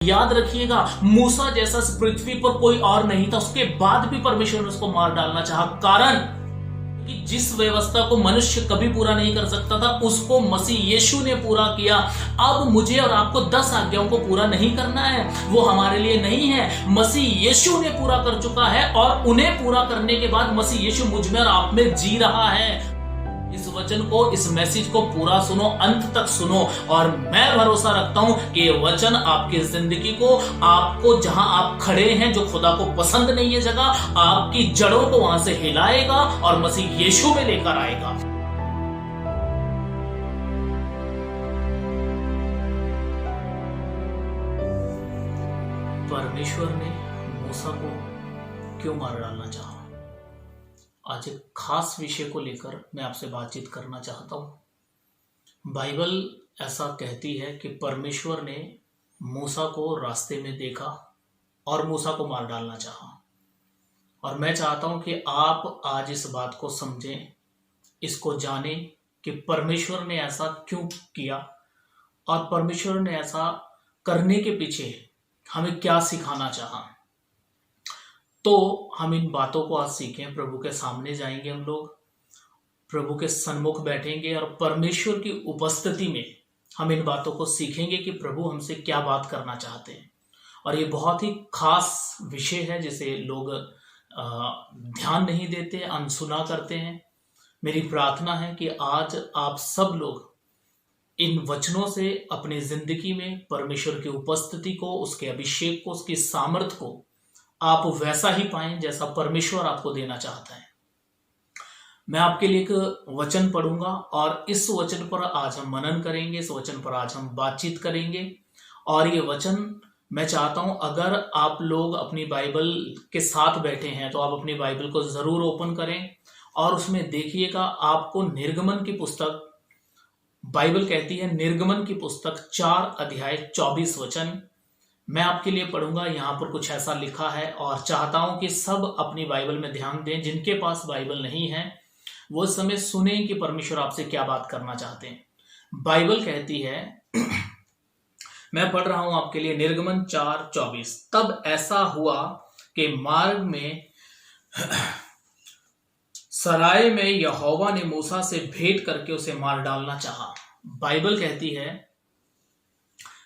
याद रखिएगा, मूसा जैसा इस पृथ्वी पर कोई और नहीं था, उसके बाद भी परमेश्वर ने उसको मार डालना चाहा। कारण कि जिस व्यवस्था को मनुष्य कभी पूरा नहीं कर सकता था, उसको मसीह यीशु ने पूरा किया। अब मुझे और आपको 10 आज्ञाओं को पूरा नहीं करना है, वो हमारे लिए नहीं है, मसीह यीशु ने पूरा कर चुका है। और उन्हें पूरा करने के बाद मसीह यीशु मुझ में और आप में जी रहा है। इस वचन को, इस मैसेज को पूरा सुनो, अंत तक सुनो, और मैं भरोसा रखता हूं कि ये वचन आपकी जिंदगी को, आपको जहां आप खड़े हैं, जो खुदा को पसंद नहीं है जगह, आपकी जड़ों को वहां से हिलाएगा और मसीह यीशु में लेकर आएगा। परमेश्वर ने मूसा को क्यों मार डालना चाहा? आज एक खास विषय को लेकर मैं आपसे बातचीत करना चाहता हूं। बाइबल ऐसा कहती है कि परमेश्वर ने मूसा को रास्ते में देखा और मूसा को मार डालना चाहा। और मैं चाहता हूं कि आप आज इस बात को समझें, इसको जानें कि परमेश्वर ने ऐसा क्यों किया और परमेश्वर ने ऐसा करने के पीछे हमें क्या सिखाना चाहा। तो हम इन बातों को आज सीखें। प्रभु के सामने जाएंगे, हम लोग प्रभु के सन्मुख बैठेंगे और परमेश्वर की उपस्थिति में हम इन बातों को सीखेंगे कि प्रभु हमसे क्या बात करना चाहते हैं। और ये बहुत ही खास विषय है जिसे लोग ध्यान नहीं देते, अनसुना करते हैं। मेरी प्रार्थना है कि आज आप सब लोग इन वचनों से अपनी जिंदगी में परमेश्वर की उपस्थिति को, उसके अभिषेक को, उसकी सामर्थ को आप वैसा ही पाएं जैसा परमेश्वर आपको देना चाहता है। मैं आपके लिए एक वचन पढ़ूंगा और इस वचन पर आज हम मनन करेंगे, इस वचन पर आज हम बातचीत करेंगे। और ये वचन मैं चाहता हूं, अगर आप लोग अपनी बाइबल के साथ बैठे हैं तो आप अपनी बाइबल को जरूर ओपन करें और उसमें देखिएगा, आपको निर्गमन की पुस्तक, बाइबल कहती है निर्गमन की पुस्तक 4 अध्याय 24 वचन मैं आपके लिए पढ़ूंगा। यहां पर कुछ ऐसा लिखा है और चाहता हूं कि सब अपनी बाइबल में ध्यान दें। जिनके पास बाइबल नहीं है वो इस समय सुने कि परमेश्वर आपसे क्या बात करना चाहते हैं। बाइबल कहती है, मैं पढ़ रहा हूं आपके लिए, निर्गमन 4:24। तब ऐसा हुआ कि मार्ग में सराय में यहोवा ने मूसा से भेंट करके उसे मार डालना चाहा। बाइबल कहती है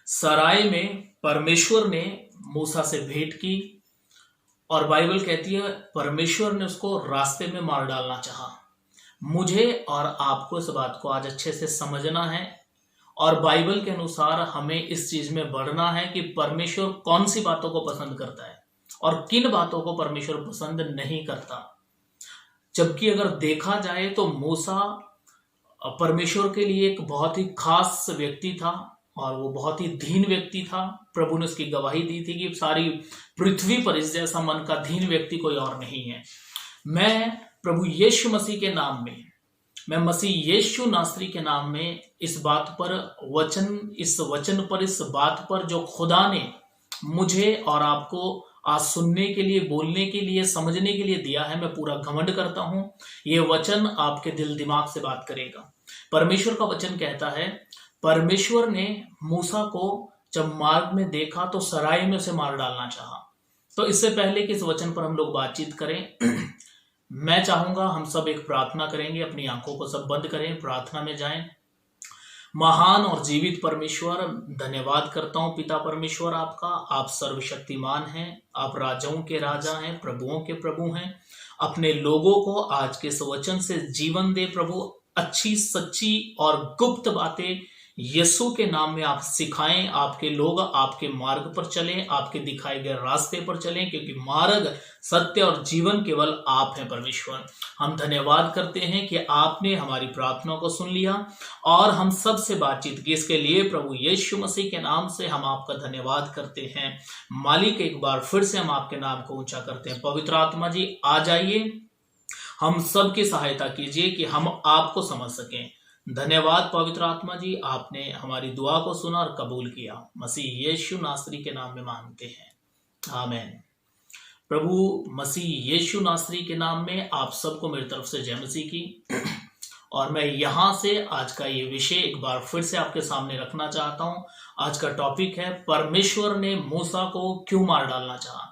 सराय में परमेश्वर ने मूसा से भेंट की और बाइबल कहती है परमेश्वर ने उसको रास्ते में मार डालना चाहा। मुझे और आपको इस बात को आज अच्छे से समझना है और बाइबल के अनुसार हमें इस चीज में बढ़ना है कि परमेश्वर कौन सी बातों को पसंद करता है और किन बातों को परमेश्वर पसंद नहीं करता। जबकि अगर देखा जाए तो मूसा परमेश्वर के लिए एक बहुत ही खास व्यक्ति था और वो बहुत ही दीन व्यक्ति था। प्रभु ने उसकी गवाही दी थी कि सारी पृथ्वी पर इस जैसा मन का दीन व्यक्ति कोई और नहीं है। मैं प्रभु यीशु मसीह के नाम में, मैं मसीह यीशु नासरी के नाम में इस बात पर इस बात पर जो खुदा ने मुझे और आपको आज सुनने के लिए, बोलने के लिए, समझने के लिए दिया है, मैं पूरा घमंड करता हूं। ये वचन आपके दिल दिमाग से बात करेगा। परमेश्वर का वचन कहता है, परमेश्वर ने मूसा को जब मार्ग में देखा तो सराय में उसे मार डालना चाहा। तो इससे पहले कि इस वचन पर हम लोग बातचीत करें, मैं चाहूंगा हम सब एक प्रार्थना करेंगे। अपनी आंखों को सब बंद करें, प्रार्थना में जाएं। महान और जीवित परमेश्वर, धन्यवाद करता हूं पिता परमेश्वर आपका। आप सर्वशक्तिमान हैं, आप राजाओं के राजा हैं, प्रभुओं के प्रभु हैं। अपने लोगों को आज के इस वचन से जीवन दे प्रभु। अच्छी, सच्ची और गुप्त बातें यीशु के नाम में आप सिखाएं। आपके लोग आपके मार्ग पर चलें, आपके दिखाए गए रास्ते पर चलें, क्योंकि मार्ग, सत्य और जीवन केवल आप हैं परमेश्वर। हम धन्यवाद करते हैं कि आपने हमारी प्रार्थना को सुन लिया और हम सब से बातचीत की। इसके लिए प्रभु यीशु मसीह के नाम से हम आपका धन्यवाद करते हैं। मालिक, एक बार फिर से हम आपके नाम को ऊंचा करते हैं। पवित्र आत्मा जी आ जाइए, हम सब की सहायता कीजिए कि हम आपको समझ सकें। धन्यवाद पवित्र आत्मा जी, आपने हमारी दुआ को सुना और कबूल किया। मसीह यीशु नासरी के नाम में मांगते हैं, आमीन। प्रभु मसीह यीशु नासरी के नाम में आप सबको मेरी तरफ से जय मसीह की। और मैं यहां से आज का ये विषय एक बार फिर से आपके सामने रखना चाहता हूं। आज का टॉपिक है परमेश्वर ने मूसा को क्यों मार डालना चाहा।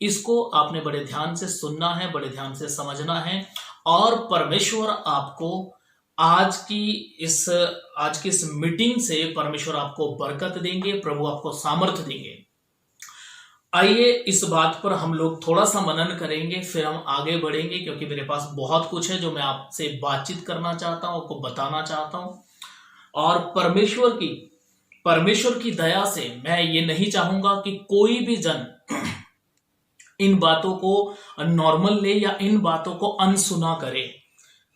इसको आपने बड़े ध्यान से सुनना है, बड़े ध्यान से समझना है और परमेश्वर आपको आज की इस मीटिंग से परमेश्वर आपको बरकत देंगे, प्रभु आपको सामर्थ्य देंगे। आइए इस बात पर हम लोग थोड़ा सा मनन करेंगे, फिर हम आगे बढ़ेंगे, क्योंकि मेरे पास बहुत कुछ है जो मैं आपसे बातचीत करना चाहता हूं, आपको बताना चाहता हूं। और परमेश्वर की दया से मैं ये नहीं चाहूंगा कि कोई भी जन इन बातों को नॉर्मल ले या इन बातों को अनसुना करे,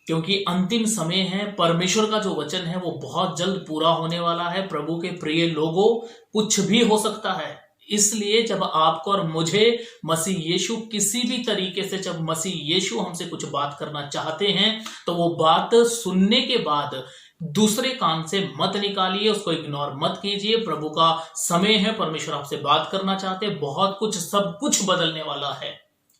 क्योंकि अंतिम समय है। परमेश्वर का जो वचन है वो बहुत जल्द पूरा होने वाला है। प्रभु के प्रिय लोगों, कुछ भी हो सकता है, इसलिए जब आपको और मुझे मसीह यीशु किसी भी तरीके से, जब मसीह यीशु हमसे कुछ बात करना चाहते हैं तो वो बात सुनने के बाद दूसरे कान से मत निकालिए, उसको इग्नोर मत कीजिए। प्रभु का समय है, परमेश्वर आपसे बात करना चाहते हैं। बहुत कुछ, सब कुछ बदलने वाला है,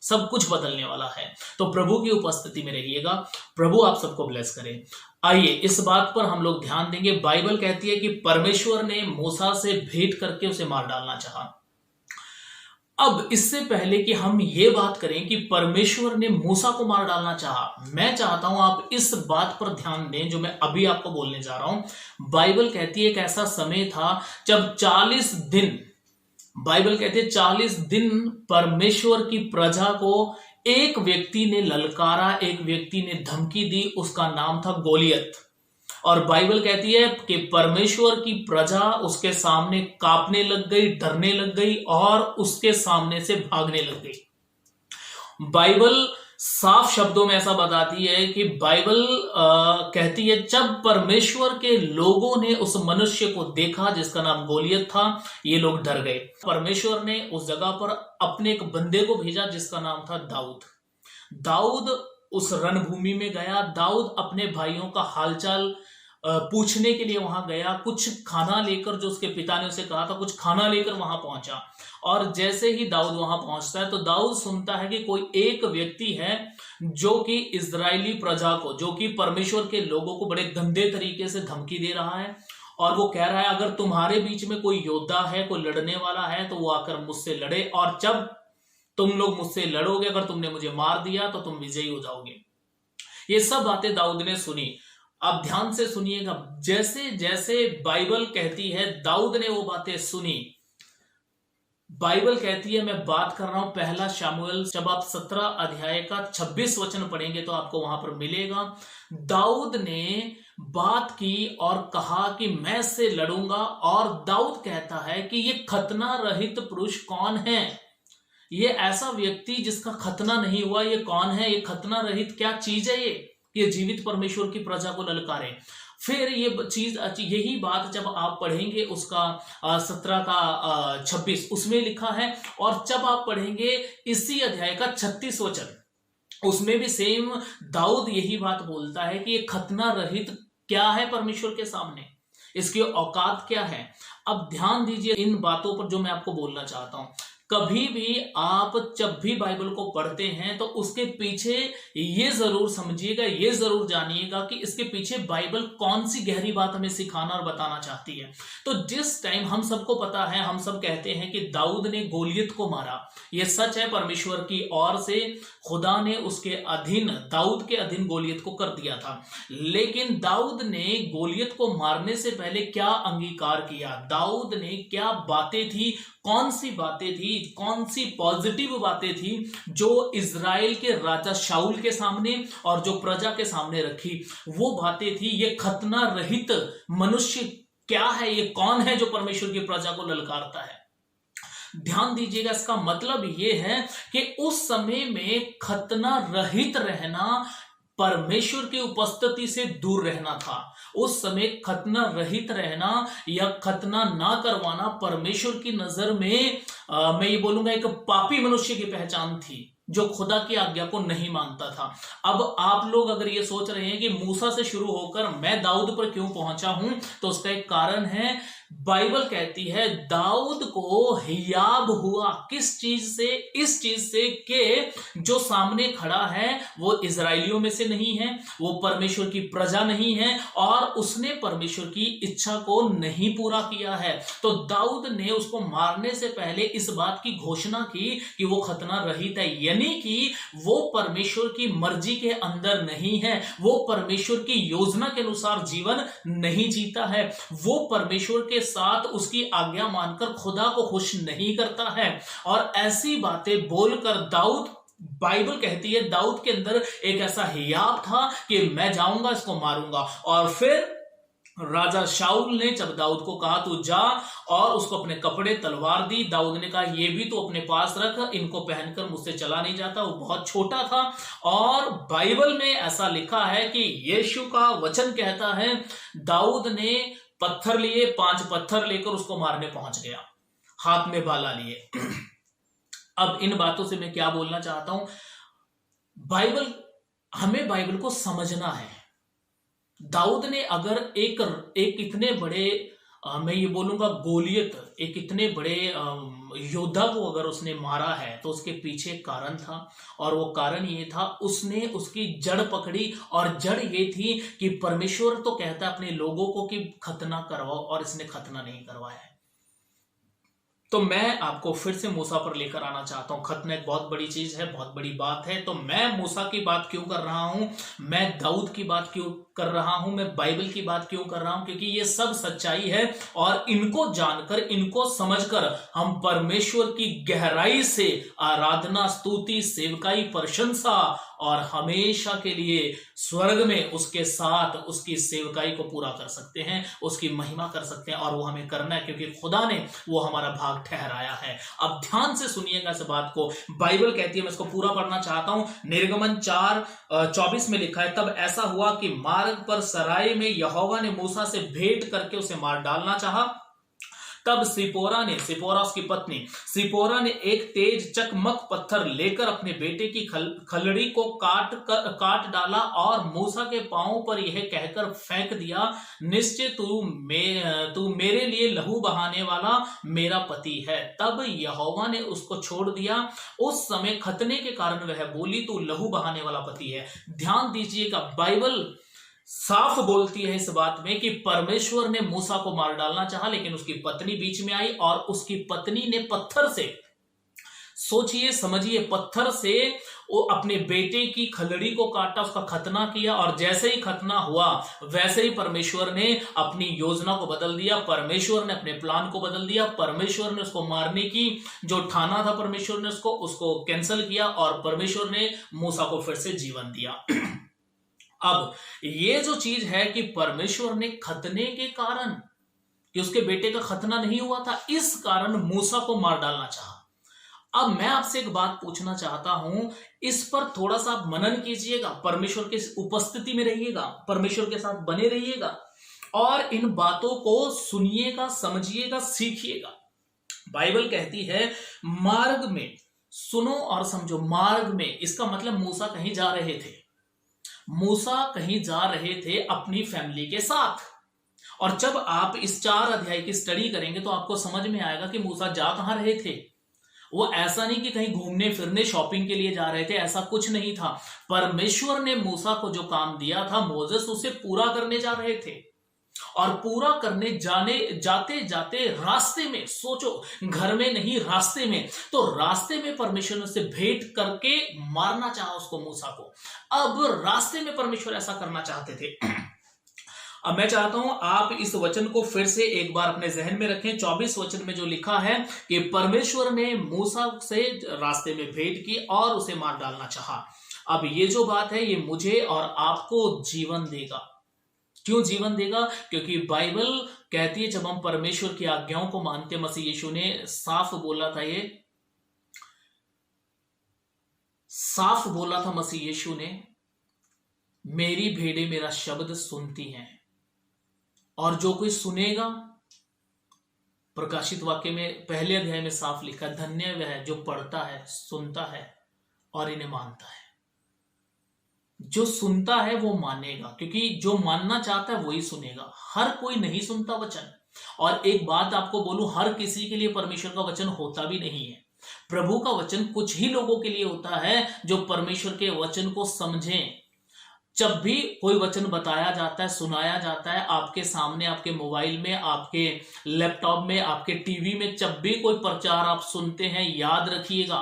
सब कुछ बदलने वाला है। तो प्रभु की उपस्थिति में रहिएगा। प्रभु आप सबको ब्लेस करे। आइए इस बात पर हम लोग ध्यान देंगे। बाइबल कहती है कि परमेश्वर ने मूसा से भेंट करके उसे मार डालना चाहा। अब इससे पहले कि हम ये बात करें कि परमेश्वर ने मूसा को मार डालना चाहा, मैं चाहता हूं आप इस बात पर ध्यान दें जो मैं अभी आपको बोलने जा रहा हूं। बाइबल कहती है एक ऐसा समय था जब 40 दिन, बाइबल कहती है 40 दिन परमेश्वर की प्रजा को एक व्यक्ति ने ललकारा, एक व्यक्ति ने धमकी दी, उसका नाम था गोलियत। और बाइबल कहती है कि परमेश्वर की प्रजा उसके सामने कांपने लग गई, डरने लग गई और उसके सामने से भागने लग गई। बाइबल साफ शब्दों में ऐसा बताती है कि बाइबल कहती है जब परमेश्वर के लोगों ने उस मनुष्य को देखा जिसका नाम गोलियत था, ये लोग डर गए। परमेश्वर ने उस जगह पर अपने एक बंदे को भेजा जिसका नाम था दाऊद। दाऊद उस रणभूमि में गया। दाऊद अपने भाइयों का हालचाल पूछने के लिए वहां गया, कुछ खाना लेकर, जो उसके पिता ने उसे कहा था, कुछ खाना लेकर वहां पहुंचा। और जैसे ही दाऊद वहां पहुंचता है तो दाऊद सुनता है कि कोई एक व्यक्ति है जो कि इजरायली प्रजा को, जो कि परमेश्वर के लोगों को बड़े गंदे तरीके से धमकी दे रहा है। और वो कह रहा है अगर तुम्हारे बीच में कोई योद्धा है, कोई लड़ने वाला है, तो वो आकर मुझसे लड़े, और जब तुम लोग मुझसे लड़ोगे, अगर तुमने मुझे मार दिया तो तुम विजयी हो जाओगे। ये सब बातें दाऊद ने सुनी। अब ध्यान से सुनिएगा, जैसे जैसे बाइबल कहती है दाऊद ने वो बातें सुनी। बाइबल कहती है, मैं बात कर रहा हूं पहला शमूएल, जब आप 17 अध्याय का 26 वचन पढ़ेंगे तो आपको वहां पर मिलेगा। दाऊद ने बात की और कहा कि मैं इससे लड़ूंगा। और दाऊद कहता है कि ये खतना रहित पुरुष कौन है, ये ऐसा व्यक्ति जिसका खतना नहीं हुआ, ये कौन है, ये खतना रहित क्या चीज है, ये जीवित परमेश्वर की प्रजा को ललकारे। फिर ये चीज, यही बात जब आप पढ़ेंगे उसका 17 का 26 उसमें लिखा है। और जब आप पढ़ेंगे इसी अध्याय का 36 वचन, उसमें भी सेम दाऊद यही बात बोलता है कि ये खतना रहित क्या है परमेश्वर के सामने, इसकी औकात क्या है। अब ध्यान दीजिए इन बातों पर जो मैं आपको बोलना चाहता हूं। कभी भी आप जब भी बाइबल को पढ़ते हैं तो उसके पीछे ये जरूर समझिएगा, ये जरूर जानिएगा कि इसके पीछे बाइबल कौन सी गहरी बात हमें सिखाना और बताना चाहती है। तो जिस टाइम हम सबको पता है, हम सब कहते हैं कि दाऊद ने गोलियत को मारा, ये सच है, परमेश्वर की ओर से खुदा ने उसके अधीन, दाऊद के अधीन गोलियत को कर दिया था। लेकिन दाऊद ने गोलियत को मारने से पहले क्या अंगीकार किया, दाऊद ने क्या बातें थी, कौन सी बातें थी, कौन सी पॉजिटिव बातें थी जो इजराइल के राजा शाऊल के सामने और जो प्रजा के सामने रखी, वो बातें थी। ये खतना रहित मनुष्य क्या है, ये कौन है जो परमेश्वर की प्रजा को ललकारता है। ध्यान दीजिएगा, इसका मतलब यह है कि उस समय में खतना रहित रहना परमेश्वर की उपस्थिति से दूर रहना था। उस समय खतना रहित रहना या खतना ना करवाना परमेश्वर की नजर में मैं ये बोलूंगा एक पापी मनुष्य की पहचान थी जो खुदा की आज्ञा को नहीं मानता था। अब आप लोग अगर ये सोच रहे हैं कि मूसा से शुरू होकर मैं दाऊद पर क्यों पहुंचा हूं, तो उसका एक कारण है बाइबल कहती है दाऊद को हियाब हुआ किस चीज से? इस चीज से कि जो सामने खड़ा है वो इजराइलियों में से नहीं है, वो परमेश्वर की प्रजा नहीं है और उसने परमेश्वर की इच्छा को नहीं पूरा किया है। तो दाऊद ने उसको मारने से पहले इस बात की घोषणा की कि वो खतना रहित है, यानी कि वो परमेश्वर की मर्जी के अंदर नहीं है, वो परमेश्वर की योजना के अनुसार जीवन नहीं जीता है, वो परमेश्वर के साथ उसकी आज्ञा मानकर खुदा को खुश नहीं करता है। और ऐसी बातें बोलकर दाऊद, बाइबल कहती है दाऊद के अंदर एक ऐसा हियाब था कि मैं जाऊंगा इसको मारूंगा। और फिर राजा शाऊल ने जब दाऊद को कहा तू जा, और उसको अपने कपड़े तलवार दी, दाऊद ने कहा ये भी तो अपने पास रख, इनको पहनकर मुझसे चला नहीं जाता। वो बहुत छोटा था और बाइबल में ऐसा लिखा है कि यीशु का वचन कहता है दाऊद ने पत्थर लिए, 5 पत्थर लेकर उसको मारने पहुंच गया, हाथ में भाला लिए। अब इन बातों से मैं क्या बोलना चाहता हूं, हमें बाइबल को समझना है। दाऊद ने अगर एक इतने बड़े मैं ये बोलूंगा गोलियत, एक इतने बड़े योद्धा को अगर उसने मारा है तो उसके पीछे कारण था, और वो कारण ये था उसने उसकी जड़ पकड़ी, और जड़ ये थी कि परमेश्वर तो कहता है अपने लोगों को कि खतना करवाओ, और इसने खतना नहीं करवाया है। तो मैं आपको फिर से मूसा पर लेकर आना चाहता हूं। खतना एक बहुत बड़ी चीज है, बहुत बड़ी बात है। तो मैं मूसा की बात क्यों कर रहा हूं, मैं दाऊद की बात क्यों कर रहा हूं, मैं बाइबल की बात क्यों कर रहा हूं? क्योंकि ये सब सच्चाई है, और इनको जानकर, इनको समझकर हम परमेश्वर की गहराई से आराधना, स्तुति, सेवकाई, प्रशंसा और हमेशा के लिए स्वर्ग में उसके साथ उसकी सेवकाई को पूरा कर सकते हैं, उसकी महिमा कर सकते हैं। और वो हमें करना है क्योंकि खुदा ने वो हमारा भाग ठहराया है। अब ध्यान से सुनिएगा इस बात को। बाइबल कहती है, मैं इसको पूरा पढ़ना चाहता हूं। निर्गमन 4:24 में लिखा है, तब ऐसा हुआ कि मार्ग पर सराय में यहोवा ने मूसा से भेंट करके उसे मार डालना चाहा। तब सिपोरा उसकी पत्नी सिपोरा ने एक तेज चकमक पत्थर लेकर अपने बेटे की खलड़ी को काट डाला और मूसा के पांव पर यह कहकर फेंक दिया, निश्चय तू मेरे लिए लहू बहाने वाला मेरा पति है। तब यहोवा ने उसको छोड़ दिया। उस समय खतने के कारण वह बोली, तू लहू बहाने वाला पति है। ध्यान दीजिएगा, बाइबल साफ बोलती है इस बात में कि परमेश्वर ने मूसा को मार डालना चाहा, लेकिन उसकी पत्नी बीच में आई और उसकी पत्नी ने पत्थर से, सोचिए समझिए, पत्थर से वो अपने बेटे की खलड़ी को काटा, उसका खतना किया, और जैसे ही खतना हुआ वैसे ही परमेश्वर ने अपनी योजना को बदल दिया, परमेश्वर ने अपने प्लान को बदल दिया, परमेश्वर ने उसको मारने की जो ठाना था परमेश्वर ने उसको कैंसिल किया, और परमेश्वर ने मूसा को फिर से जीवन दिया। अब ये जो चीज है कि परमेश्वर ने खतने के कारण, कि उसके बेटे का खतना नहीं हुआ था, इस कारण मूसा को मार डालना चाहा। अब मैं आपसे एक बात पूछना चाहता हूं, इस पर थोड़ा सा आप मनन कीजिएगा, परमेश्वर की उपस्थिति में रहिएगा, परमेश्वर के साथ बने रहिएगा और इन बातों को सुनिएगा, समझिएगा, सीखिएगा। बाइबल कहती है मार्ग में, सुनो और समझो, मार्ग में, इसका मतलब मूसा कहीं जा रहे थे, मूसा कहीं जा रहे थे अपनी फैमिली के साथ। और जब आप इस 4 अध्याय की स्टडी करेंगे तो आपको समझ में आएगा कि मूसा जा कहां रहे थे। वो ऐसा नहीं कि कहीं घूमने फिरने शॉपिंग के लिए जा रहे थे, ऐसा कुछ नहीं था। परमेश्वर ने मूसा को जो काम दिया था मोजेस, उसे पूरा करने जा रहे थे। और पूरा करने जाते जाते रास्ते में, सोचो घर में नहीं, रास्ते में, तो रास्ते में परमेश्वर ने उसे भेंट करके मारना चाहा उसको, मूसा को। अब रास्ते में परमेश्वर ऐसा करना चाहते थे। अब मैं चाहता हूं आप इस वचन को फिर से एक बार अपने जहन में रखें। 24 वचन में जो लिखा है कि परमेश्वर ने मूसा से रास्ते में भेंट की और उसे मार डालना चाहा। अब ये जो बात है, ये मुझे और आपको जीवन देगा। क्यों जीवन देगा? क्योंकि बाइबल कहती है जब हम परमेश्वर की आज्ञाओं को मानते, मसीह यीशु ने साफ बोला था, ये साफ बोला था मसीह यीशु ने, मेरी भेड़ें मेरा शब्द सुनती हैं, और जो कोई सुनेगा, प्रकाशित वाक्य में पहले अध्याय में साफ लिखा, धन्य वह है जो पढ़ता है, सुनता है और इन्हें मानता है। जो सुनता है वो मानेगा, क्योंकि जो मानना चाहता है वही सुनेगा। हर कोई नहीं सुनता वचन, और एक बात आपको बोलूं, हर किसी के लिए परमेश्वर का वचन होता भी नहीं है। प्रभु का वचन कुछ ही लोगों के लिए होता है जो परमेश्वर के वचन को समझें। जब भी कोई वचन बताया जाता है, सुनाया जाता है आपके सामने, आपके मोबाइल में, आपके लैपटॉप में, आपके टीवी में, जब भी कोई प्रचार आप सुनते हैं, याद रखिएगा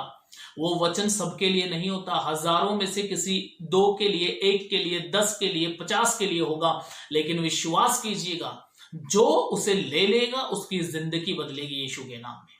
वो वचन सबके लिए नहीं होता। हजारों में से किसी दो के लिए, एक के लिए, 10 के लिए, 50 के लिए होगा, लेकिन विश्वास कीजिएगा जो उसे ले लेगा उसकी जिंदगी बदलेगी यीशु के नाम में।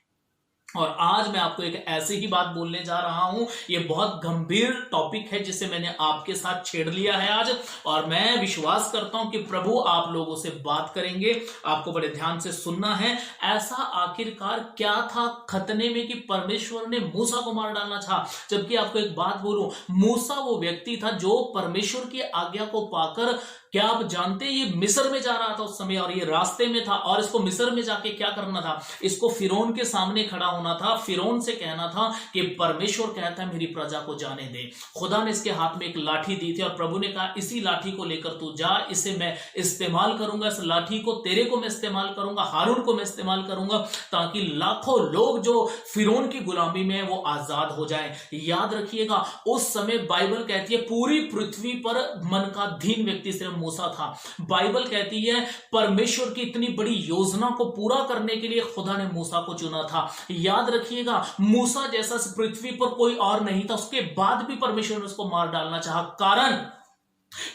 और आज मैं आपको एक ऐसी ही बात बोलने जा रहा हूं। ये बहुत गंभीर टॉपिक है जिसे मैंने आपके साथ छेड़ लिया है आज, और मैं विश्वास करता हूं कि प्रभु आप लोगों से बात करेंगे। आपको बड़े ध्यान से सुनना है। ऐसा आखिरकार क्या था खतने में कि परमेश्वर ने मूसा को मार डालना था? जबकि आपको एक बात बोलूं, मूसा वो व्यक्ति था जो परमेश्वर की आज्ञा को पाकर, क्या आप जानते हैं, ये मिस्र में जा रहा था उस समय, और ये रास्ते में था, और इसको मिस्र में जाके क्या करना था? इसको फिरौन के सामने खड़ा होना था, फिरौन से कहना था कि परमेश्वर कहता है मेरी प्रजा को जाने दे। खुदा ने इसके हाथ में एक लाठी दी थी और प्रभु ने कहा इसी लाठी को लेकर तू जा, इसे मैं इस्तेमाल करूंगा, इस लाठी को तेरे को मैं इस्तेमाल करूंगा, हारून को मैं इस्तेमाल करूंगा, ताकि लाखों लोग जो फिरौन की गुलामी में है वो आजाद हो जाए। याद रखिएगा उस समय बाइबल कहती है पूरी पृथ्वी पर मन का दीन व्यक्ति सिर्फ मूसा था। बाइबल कहती है परमेश्वर की इतनी बड़ी योजना को पूरा करने के लिए खुदा ने मूसा को चुना था। याद रखिएगा मूसा जैसा पृथ्वी पर कोई और नहीं था, उसके बाद भी परमेश्वर ने उसको मार डालना चाहा। कारण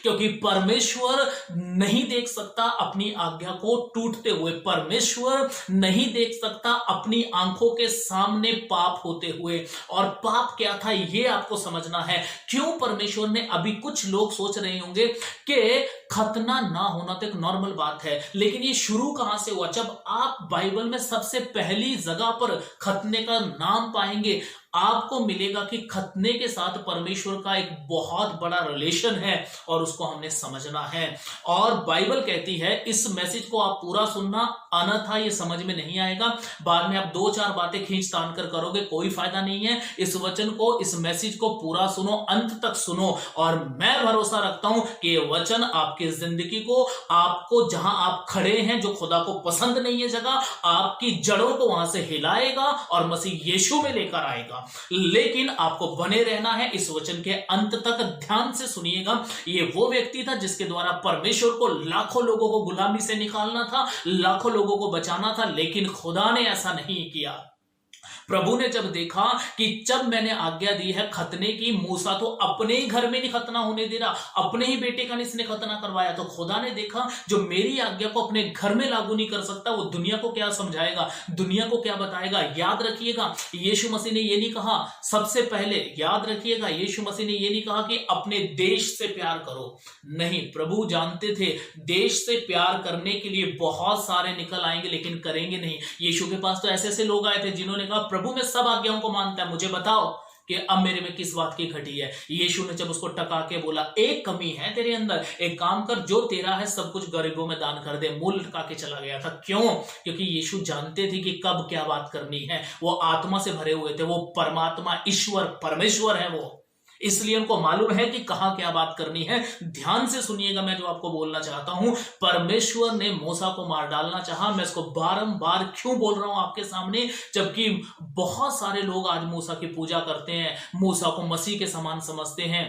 क्योंकि परमेश्वर नहीं देख सकता अपनी आज्ञा को टूटते हुए, परमेश्वर नहीं देख सकता अपनी आंखों के सामने पाप होते हुए। और पाप क्या था यह आपको समझना है। क्यों परमेश्वर ने, अभी कुछ लोग सोच रहे होंगे कि खतना ना होना तो एक नॉर्मल बात है, लेकिन ये शुरू कहां से हुआ? जब आप बाइबल में सबसे पहली जगह पर खतने का नाम पाएंगे, आपको मिलेगा कि खतने के साथ परमेश्वर का एक बहुत बड़ा रिलेशन है और उसको हमने समझना है। और बाइबल कहती है, इस मैसेज को आप पूरा सुनना, अन्यथा ये समझ में नहीं आएगा। बाद में आप 2-4 बातें खींच तान कर करोगे, कोई फायदा नहीं है। इस वचन को, इस मैसेज को पूरा सुनो, अंत तक सुनो, और मैं भरोसा रखता हूं कि ये वचन आपकी जिंदगी को, आपको जहां आप खड़े हैं, जो खुदा को पसंद नहीं है जगह, आपकी जड़ों को वहां से हिलाएगा और मसीह यीशु में लेकर आएगा। लेकिन आपको बने रहना है, इस वचन के अंत तक ध्यान से सुनिएगा। ये वो व्यक्ति था जिसके द्वारा परमेश्वर को लाखों लोगों को गुलामी से निकालना था, लाखों लोगों को बचाना था, लेकिन खुदा ने ऐसा नहीं किया। प्रभु ने जब देखा कि जब मैंने आज्ञा दी है खतने की, मूसा तो अपने ही घर में नहीं खतना होने दे रहा, अपने ही बेटे का इसने खतना करवाया, तो खुदा ने देखा जो मेरी आज्ञा को अपने घर में लागू नहीं कर सकता, वो दुनिया को क्या समझाएगा, दुनिया को क्या बताएगा। याद रखिएगा यीशु मसीह ने ये नहीं कहा, सबसे पहले याद रखिएगा यीशु मसीह ने ये नहीं कहा कि अपने देश से प्यार करो। नहीं, प्रभु जानते थे देश से प्यार करने के लिए बहुत सारे निकल आएंगे, लेकिन करेंगे नहीं। यीशु के पास तो ऐसे ऐसे लोग आए थे जिन्होंने कहा प्रभु मैं सब आज्ञाओं को मानता है, मुझे बताओ कि अब मेरे में किस बात की घटी है। यीशु ने जब उसको टका के बोला एक कमी है तेरे अंदर, एक काम कर, जो तेरा है सब कुछ गरीबों में दान कर दे, मुंह लटका के चला गया था। क्यों? क्योंकि यीशु जानते थे कि कब क्या बात करनी है। वो आत्मा से भरे हुए थे, वो परमात्मा, ईश्वर, परमेश्वर है वो, इसलिए उनको मालूम है कि कहां क्या बात करनी है। ध्यान से सुनिएगा मैं जो आपको बोलना चाहता हूं। परमेश्वर ने मूसा को मार डालना चाहा। मैं इसको बारंबार क्यों बोल रहा हूं आपके सामने, जबकि बहुत सारे लोग आज मूसा की पूजा करते हैं, मूसा को मसीह के समान समझते हैं,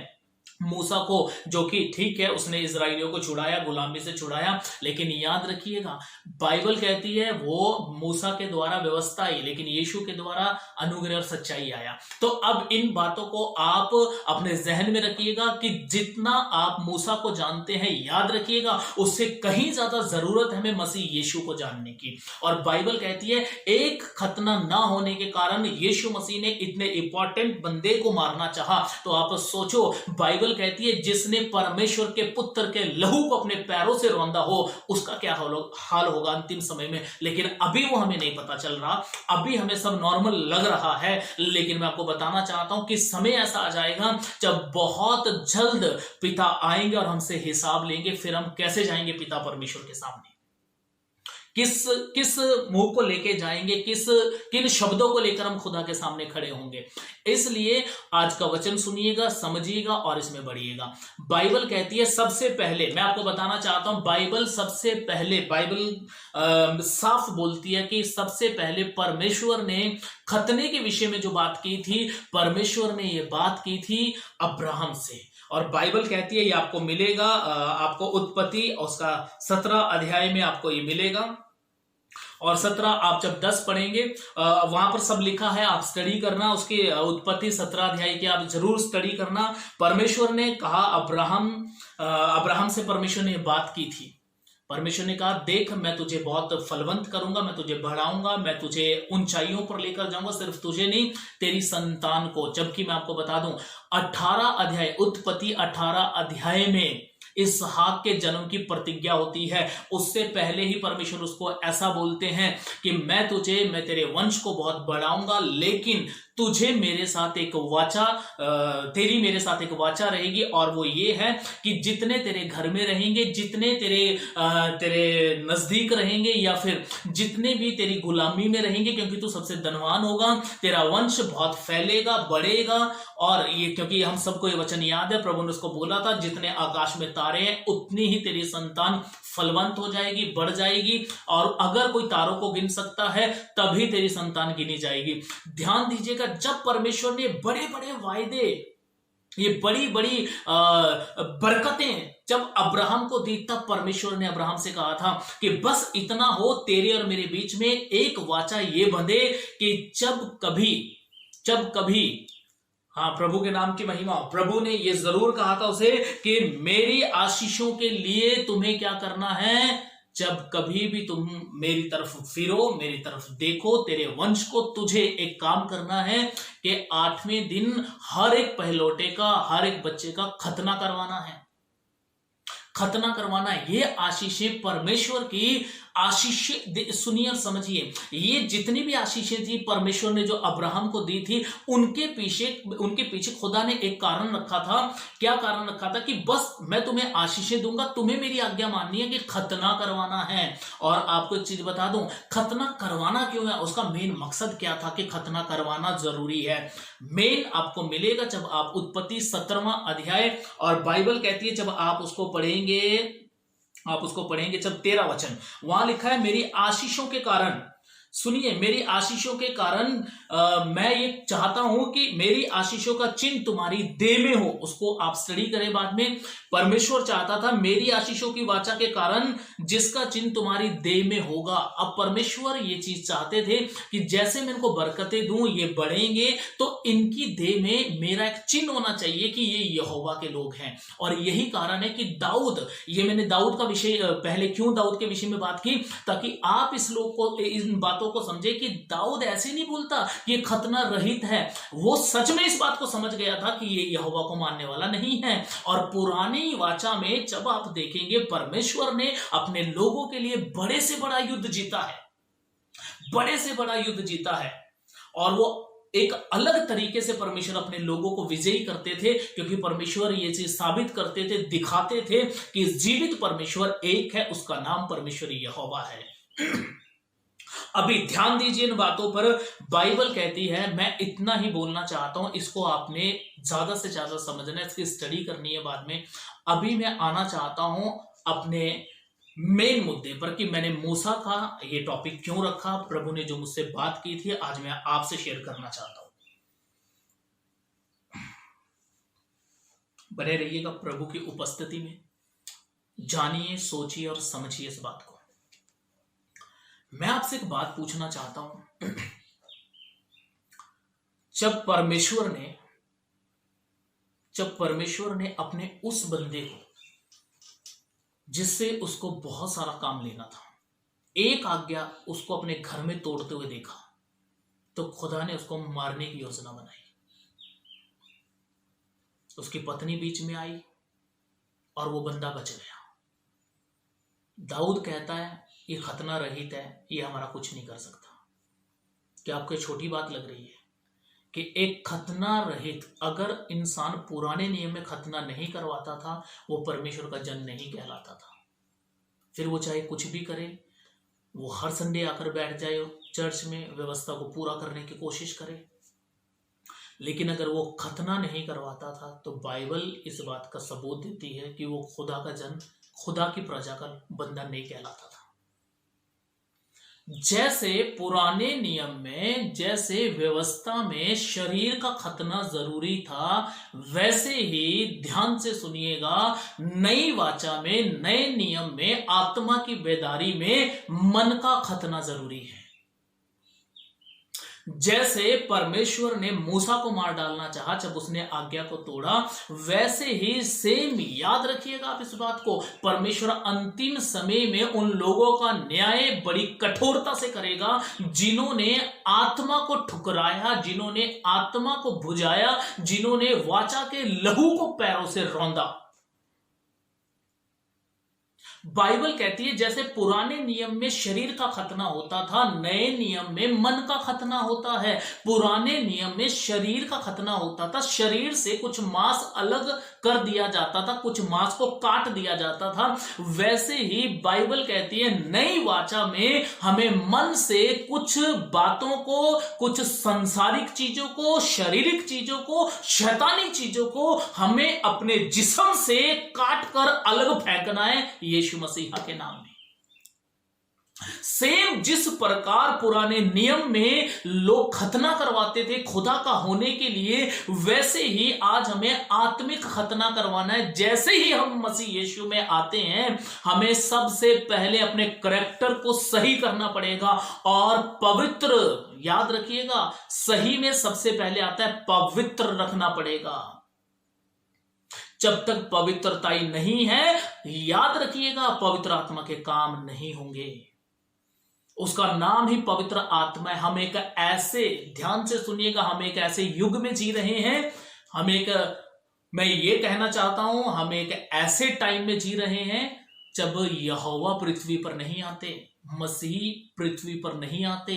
मूसा को, जो कि ठीक है उसने इजराइलियों को छुड़ाया, गुलामी से छुड़ाया, लेकिन याद रखिएगा बाइबल कहती है वो मूसा के द्वारा व्यवस्था आई, लेकिन यीशु के द्वारा अनुग्रह और सच्चाई आया। तो अब इन बातों को आप अपने जहन में रखिएगा कि जितना आप मूसा को जानते हैं, याद रखिएगा उससे कहीं ज्यादा जरूरत है हमें मसीह यीशु को जानने की। और बाइबल कहती है एक खतना ना होने के कारण यीशु मसीह ने इतने इंपॉर्टेंट बंदे को मारना चाहा। तो आप सोचो, बाइबल कहती है जिसने परमेश्वर के पुत्र के लहू को अपने पैरों से रौंदा हो उसका क्या हाल होगा अंतिम समय में। लेकिन अभी वो हमें नहीं पता चल रहा, अभी हमें सब नॉर्मल लग रहा है, लेकिन मैं आपको बताना चाहता हूं कि समय ऐसा आ जाएगा जब बहुत जल्द पिता आएंगे और हमसे हिसाब लेंगे। फिर हम कैसे जाएंगे पिता परमेश्वर के सामने? किस किस मुंह को लेके जाएंगे, किन शब्दों को लेकर हम खुदा के सामने खड़े होंगे। इसलिए आज का वचन सुनिएगा, समझिएगा और इसमें बढ़िएगा। बाइबल कहती है सबसे पहले, मैं आपको बताना चाहता हूं, बाइबल सबसे पहले, बाइबल साफ बोलती है कि सबसे पहले परमेश्वर ने खतने के विषय में जो बात की थी, परमेश्वर ने ये बात की थी अब्राहम से। और बाइबल कहती है, ये आपको मिलेगा, आपको उत्पत्ति उसका 17 अध्याय में आपको ये मिलेगा। और 17 आप जब 10 पढ़ेंगे वहां पर सब लिखा है, आप स्टडी करना उसकी उत्पत्ति 17 अध्याय की, आप जरूर स्टडी करना। परमेश्वर ने कहा अब्राहम से परमेश्वर ने बात की थी। परमेश्वर ने कहा देख, मैं तुझे बहुत फलवंत करूंगा, मैं तुझे बढ़ाऊंगा, मैं तुझे ऊंचाइयों पर लेकर जाऊंगा, सिर्फ तुझे नहीं तेरी संतान को। जबकि मैं आपको बता दूं 18 अध्याय, उत्पत्ति 18 अध्याय में इसहाक के जन्म की प्रतिज्ञा होती है। उससे पहले ही परमेश्वर उसको ऐसा बोलते हैं कि मैं तेरे वंश को बहुत बढ़ाऊंगा, लेकिन तुझे मेरे साथ एक वाचा, तेरी मेरे साथ एक वाचा रहेगी, और वो ये है कि जितने तेरे घर में रहेंगे, जितने तेरे नजदीक रहेंगे, या फिर जितने भी तेरी गुलामी में रहेंगे, क्योंकि तू सबसे धनवान होगा, तेरा वंश बहुत फैलेगा, बढ़ेगा। और ये क्योंकि हम सबको ये वचन याद है, प्रभु ने उसको बोला था जितने आकाश में तारे हैं उतनी ही तेरी संतान फलवंत हो जाएगी, बढ़ जाएगी, और अगर कोई तारों को गिन सकता है तभी तेरी संतान गिनी जाएगी। ध्यान दीजिएगा, जब परमेश्वर ने बड़े बड़े वायदे, ये बड़ी बड़ी बरकतें जब अब्राहम को दी, तब परमेश्वर ने अब्राहम से कहा था कि बस इतना हो, तेरे और मेरे बीच में एक वाचा ये बंधे कि जब कभी हाँ, प्रभु के नाम की महिमा, प्रभु ने यह जरूर कहा था उसे कि मेरी आशीषों के लिए तुम्हें क्या करना है, जब कभी भी तुम मेरी तरफ फिरो, मेरी तरफ देखो, तेरे वंश को तुझे एक काम करना है कि 8वें दिन हर एक पहलौठे का, हर एक बच्चे का खतना करवाना है। खतना करवाना है। ये आशीषें परमेश्वर की आशीषें, सुनिए और समझिए, ये जितनी भी आशीषें थी परमेश्वर ने जो अब्राहम को दी थी, उनके पीछे खुदा ने एक कारण रखा था। क्या कारण रखा था? कि बस मैं तुम्हें आशीषें दूंगा, तुम्हें मेरी आज्ञा माननी है कि खतना करवाना है। और आपको एक चीज बता दूं, खतना करवाना क्यों है, उसका मेन मकसद क्या था कि खतना करवाना जरूरी है। मेन आपको मिलेगा जब आप उत्पत्ति 17वां अध्याय, और बाइबल कहती है जब आप उसको पढ़ेंगे जब 13 वचन, वहां लिखा है मेरी आशीषों के कारण, सुनिए, मेरी आशीषों के कारण मैं ये चाहता हूं कि मेरी आशीषों का चिन्ह तुम्हारी देह में हो। उसको आप स्टडी करें बाद में। परमेश्वर चाहता था मेरी आशीषों की वाचा के कारण जिसका चिन्ह तुम्हारी देह में होगा। अब परमेश्वर ये चीज चाहते थे कि जैसे मैं इनको बरकतें दूं, ये बढ़ेंगे, तो इनकी देह में मेरा एक चिन्ह होना चाहिए कि ये यहोवा के लोग हैं। और यही कारण है कि दाऊद, ये मैंने दाऊद का विषय पहले क्यों दाऊद के विषय में बात की, ताकि आप इस लोग को, इन बातों को समझे कि दाऊद ऐसे नहीं बोलता ये खतना रहित है। वो सच में इस बात को समझ गया था कि ये यहोवा को मानने वाला नहीं है। और पुरानी वाचा में जब आप देखेंगे, परमेश्वर ने अपने लोगों के लिए बड़े से बड़ा युद्ध जीता है, बड़े से बड़ा युद्ध जीता है। और वो एक अलग तरीके से परमेश्वर अपने लोगों को विजयी करते थे, क्योंकि परमेश्वर ये चीज साबित करते थे, दिखाते थे कि जीवित परमेश्वर एक है, उसका नाम परमेश्वर यहोवा है। अभी ध्यान दीजिए इन बातों पर। बाइबल कहती है, मैं इतना ही बोलना चाहता हूं, इसको आपने ज्यादा से ज्यादा समझना है, इसकी स्टडी करनी है बाद में। अभी मैं आना चाहता हूं अपने मेन मुद्दे पर कि मैंने मूसा का ये टॉपिक क्यों रखा, प्रभु ने जो मुझसे बात की थी, आज मैं आपसे शेयर करना चाहता हूं। बने रहिएगा प्रभु की उपस्थिति में, जानिए, सोचिए और समझिए इस बात को। मैं आपसे एक बात पूछना चाहता हूं। जब परमेश्वर ने अपने उस बंदे को, जिससे उसको बहुत सारा काम लेना था, एक आज्ञा उसको अपने घर में तोड़ते हुए देखा, तो खुदा ने उसको मारने की योजना बनाई। उसकी पत्नी बीच में आई और वो बंदा बच गया। दाऊद कहता है ये खतना रहित है, ये हमारा कुछ नहीं कर सकता। क्या आपको छोटी बात लग रही है कि एक खतना रहित, अगर इंसान पुराने नियम में खतना नहीं करवाता था, वो परमेश्वर का जन नहीं कहलाता था। फिर वो चाहे कुछ भी करे, वो हर संडे आकर बैठ जाए चर्च में, व्यवस्था को पूरा करने की कोशिश करे। लेकिन अगर वो खतना नहीं करवाता था तो बाइबल इस बात का सबूत देती है कि वो खुदा का जन, खुदा की प्रजा का बंदा नहीं कहलाता था। जैसे पुराने नियम में, जैसे व्यवस्था में शरीर का खतना जरूरी था, वैसे ही ध्यान से सुनिएगा, नई वाचा में, नए नियम में, आत्मा की बेदारी में मन का खतना जरूरी है। जैसे परमेश्वर ने मूसा को मार डालना चाहा जब उसने आज्ञा को तोड़ा, वैसे ही सेम याद रखिएगा आप इस बात को, परमेश्वर अंतिम समय में उन लोगों का न्याय बड़ी कठोरता से करेगा जिन्होंने आत्मा को ठुकराया, जिन्होंने आत्मा को बुझाया, जिन्होंने वाचा के लहू को पैरों से रौंदा। बाइबल कहती है जैसे पुराने नियम में शरीर का खतना होता था, नए नियम में मन का खतना होता है। पुराने नियम में शरीर का खतना होता था, शरीर से कुछ मांस अलग कर दिया जाता था, कुछ मांस को काट दिया जाता था। वैसे ही बाइबल कहती है नई वाचा में हमें मन से कुछ बातों को, कुछ सांसारिक चीजों को, शारीरिक चीजों को, शैतानी चीजों को हमें अपने जिस्म से काट कर अलग फेंकना है यीशु मसीहा के नाम में। सेम जिस प्रकार पुराने नियम में लोग खतना करवाते थे खुदा का होने के लिए, वैसे ही आज हमें आत्मिक खतना करवाना है। जैसे ही हम मसीह यीशु में आते हैं, हमें सबसे पहले अपने करैक्टर को सही करना पड़ेगा और पवित्र, याद रखिएगा, सही में सबसे पहले आता है पवित्र रखना पड़ेगा। जब तक पवित्रता ही नहीं है, याद रखिएगा, पवित्र आत्मा के काम नहीं होंगे। उसका नाम ही पवित्र आत्मा है। हम एक ऐसे, ध्यान से सुनिएगा, हम एक ऐसे युग में जी रहे हैं, मैं ये कहना चाहता हूं, हम एक ऐसे टाइम में जी रहे हैं जब यहोवा पृथ्वी पर नहीं आते, मसीह पृथ्वी पर नहीं आते,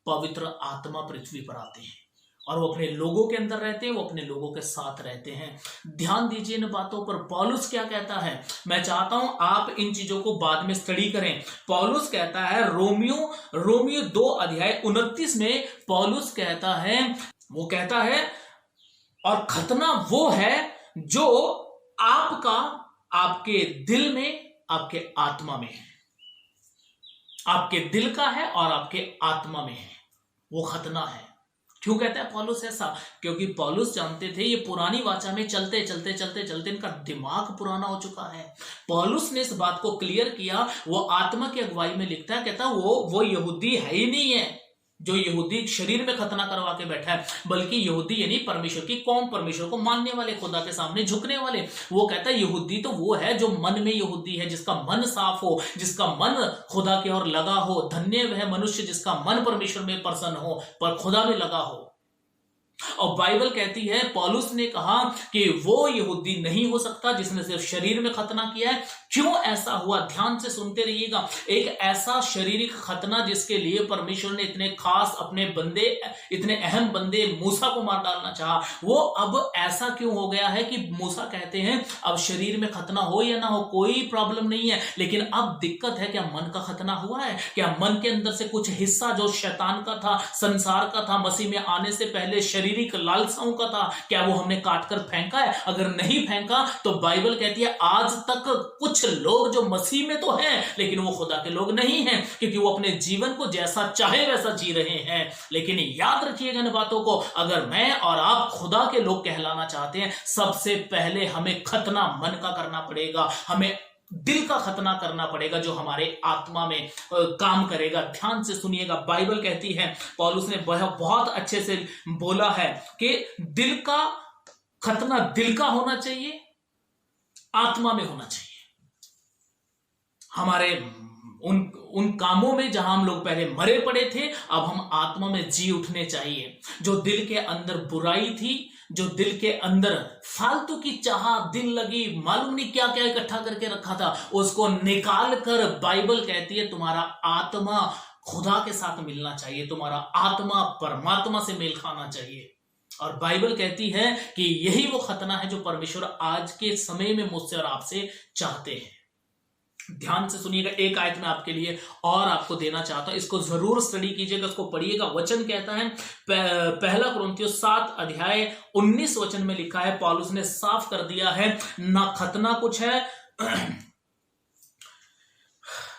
पवित्र आत्मा पृथ्वी पर आते हैं और वो अपने लोगों के अंदर रहते हैं, वो अपने लोगों के साथ रहते हैं। ध्यान दीजिए इन बातों पर। पौलुस क्या कहता है, मैं चाहता हूं आप इन चीजों को बाद में स्टडी करें। पौलुस कहता है रोमियो 2:29 में पौलुस कहता है, वो कहता है, और खतना वो है जो आपका, आपके दिल में, आपके आत्मा में है। आपके दिल का है और आपके आत्मा में है, वो खतना है। क्यों कहता है पौलुस ऐसा? क्योंकि पौलुस जानते थे ये पुरानी वाचा में चलते चलते चलते चलते इनका दिमाग पुराना हो चुका है। पौलुस ने इस बात को क्लियर किया, वो आत्मा की अगुवाई में लिखता है, कहता वो यहूदी है ही नहीं है जो यहूदी शरीर में खतना करवा के बैठा है, बल्कि यहूदी यानी परमेश्वर की कौम, परमेश्वर को मानने वाले, खुदा के सामने झुकने वाले। वो कहता है यहूदी तो वो है जो मन में यहूदी है, जिसका मन साफ हो, जिसका मन खुदा की ओर लगा हो। धन्य वह मनुष्य जिसका मन परमेश्वर में प्रसन्न हो पर खुदा में लगा हो। और बाइबल कहती है, पौलुस ने कहा कि वो यहूदी नहीं हो सकता जिसने सिर्फ शरीर में खतना किया है। क्यों ऐसा हुआ? ध्यान से सुनते रहिएगा। एक ऐसा शारीरिक खतना जिसके लिए परमेश्वर ने इतने खास अपने बंदे, इतने अहम बंदे मूसा को मार डालना चाहा, वो अब ऐसा क्यों हो गया है कि मूसा कहते हैं अब शरीर में खतना हो या ना हो कोई प्रॉब्लम नहीं है, लेकिन अब दिक्कत है, क्या मन का खतना हुआ है? क्या मन के अंदर से कुछ हिस्सा जो शैतान का था, संसार का था, मसीह में आने से पहले शारीरिक लालसाओं का था, क्या वो हमने काटकर फेंका है? अगर नहीं फेंका तो बाइबल कहती है आज तक कुछ लोग जो मसीह में तो हैं लेकिन वो खुदा के लोग नहीं हैं, क्योंकि वो अपने जीवन को जैसा चाहे वैसा जी रहे हैं। लेकिन याद रखिएगा इन बातों को, अगर मैं और आप खुदा के लोग कहलाना चाहते हैं, सबसे पहले हमें खतना मन का करना पड़ेगा, हमें दिल का खतना करना पड़ेगा जो हमारे आत्मा में काम करेगा। ध्यान से सुनिएगा, बाइबल कहती है, पौलुस ने बहुत अच्छे से बोला है कि दिल का खतना दिल का होना चाहिए, आत्मा में होना चाहिए। हमारे उन कामों में जहां हम लोग पहले मरे पड़े थे, अब हम आत्मा में जी उठने चाहिए। जो दिल के अंदर बुराई थी, जो दिल के अंदर फालतू की चाह, दिल लगी, मालूम नहीं क्या क्या इकट्ठा करके रखा था, उसको निकाल कर बाइबल कहती है तुम्हारा आत्मा खुदा के साथ मिलना चाहिए, तुम्हारा आत्मा परमात्मा से मेल खाना चाहिए। और बाइबल कहती है कि यही वो खतना है जो परमेश्वर आज के समय में मुझसे और आपसे चाहते हैं। ध्यान से सुनिएगा, एक आयत में आपके लिए और आपको देना चाहता हूं, इसको जरूर स्टडी कीजिएगा, इसको पढ़िएगा। वचन कहता है पहला कुरिन्थियों 7 अध्याय 19 वचन में लिखा है, पौलुस ने साफ कर दिया है, ना खतना कुछ है,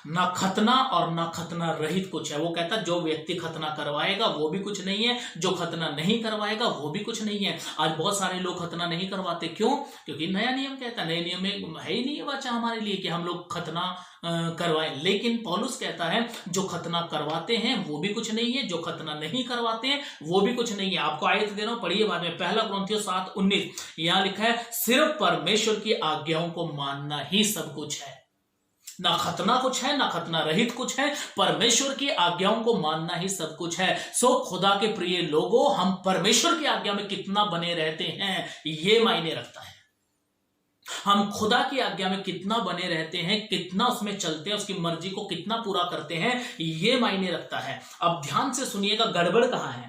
ना खतना और ना खतना रहित कुछ है। वो कहता है जो व्यक्ति खतना करवाएगा वो भी कुछ नहीं है, जो खतना नहीं करवाएगा वो भी कुछ नहीं है। आज बहुत सारे लोग खतना नहीं करवाते, क्यों? क्योंकि नया नियम कहता है, नए नियम में है ही नहीं बचा हमारे लिए कि हम लोग खतना करवाएं। लेकिन पौलुस कहता है जो खतना करवाते हैं वो भी कुछ नहीं है, जो खतना नहीं करवाते हैं वो भी कुछ नहीं है। आपको आयत दे रहा हूं, पढ़िए बाद में, पहला कुरिन्थियों 7:19, यहां लिखा है सिर्फ परमेश्वर की आज्ञाओं को मानना ही सब कुछ है। ना खतना कुछ है, ना खतना रहित कुछ है, परमेश्वर की आज्ञाओं को मानना ही सब कुछ है। सो खुदा के प्रिय लोगों, हम परमेश्वर की आज्ञा में कितना बने रहते हैं ये मायने रखता है। हम खुदा की आज्ञा में कितना बने रहते हैं, कितना उसमें चलते हैं, उसकी मर्जी को कितना पूरा करते हैं, ये मायने रखता है। अब ध्यान से सुनिएगा गड़बड़ कहां है।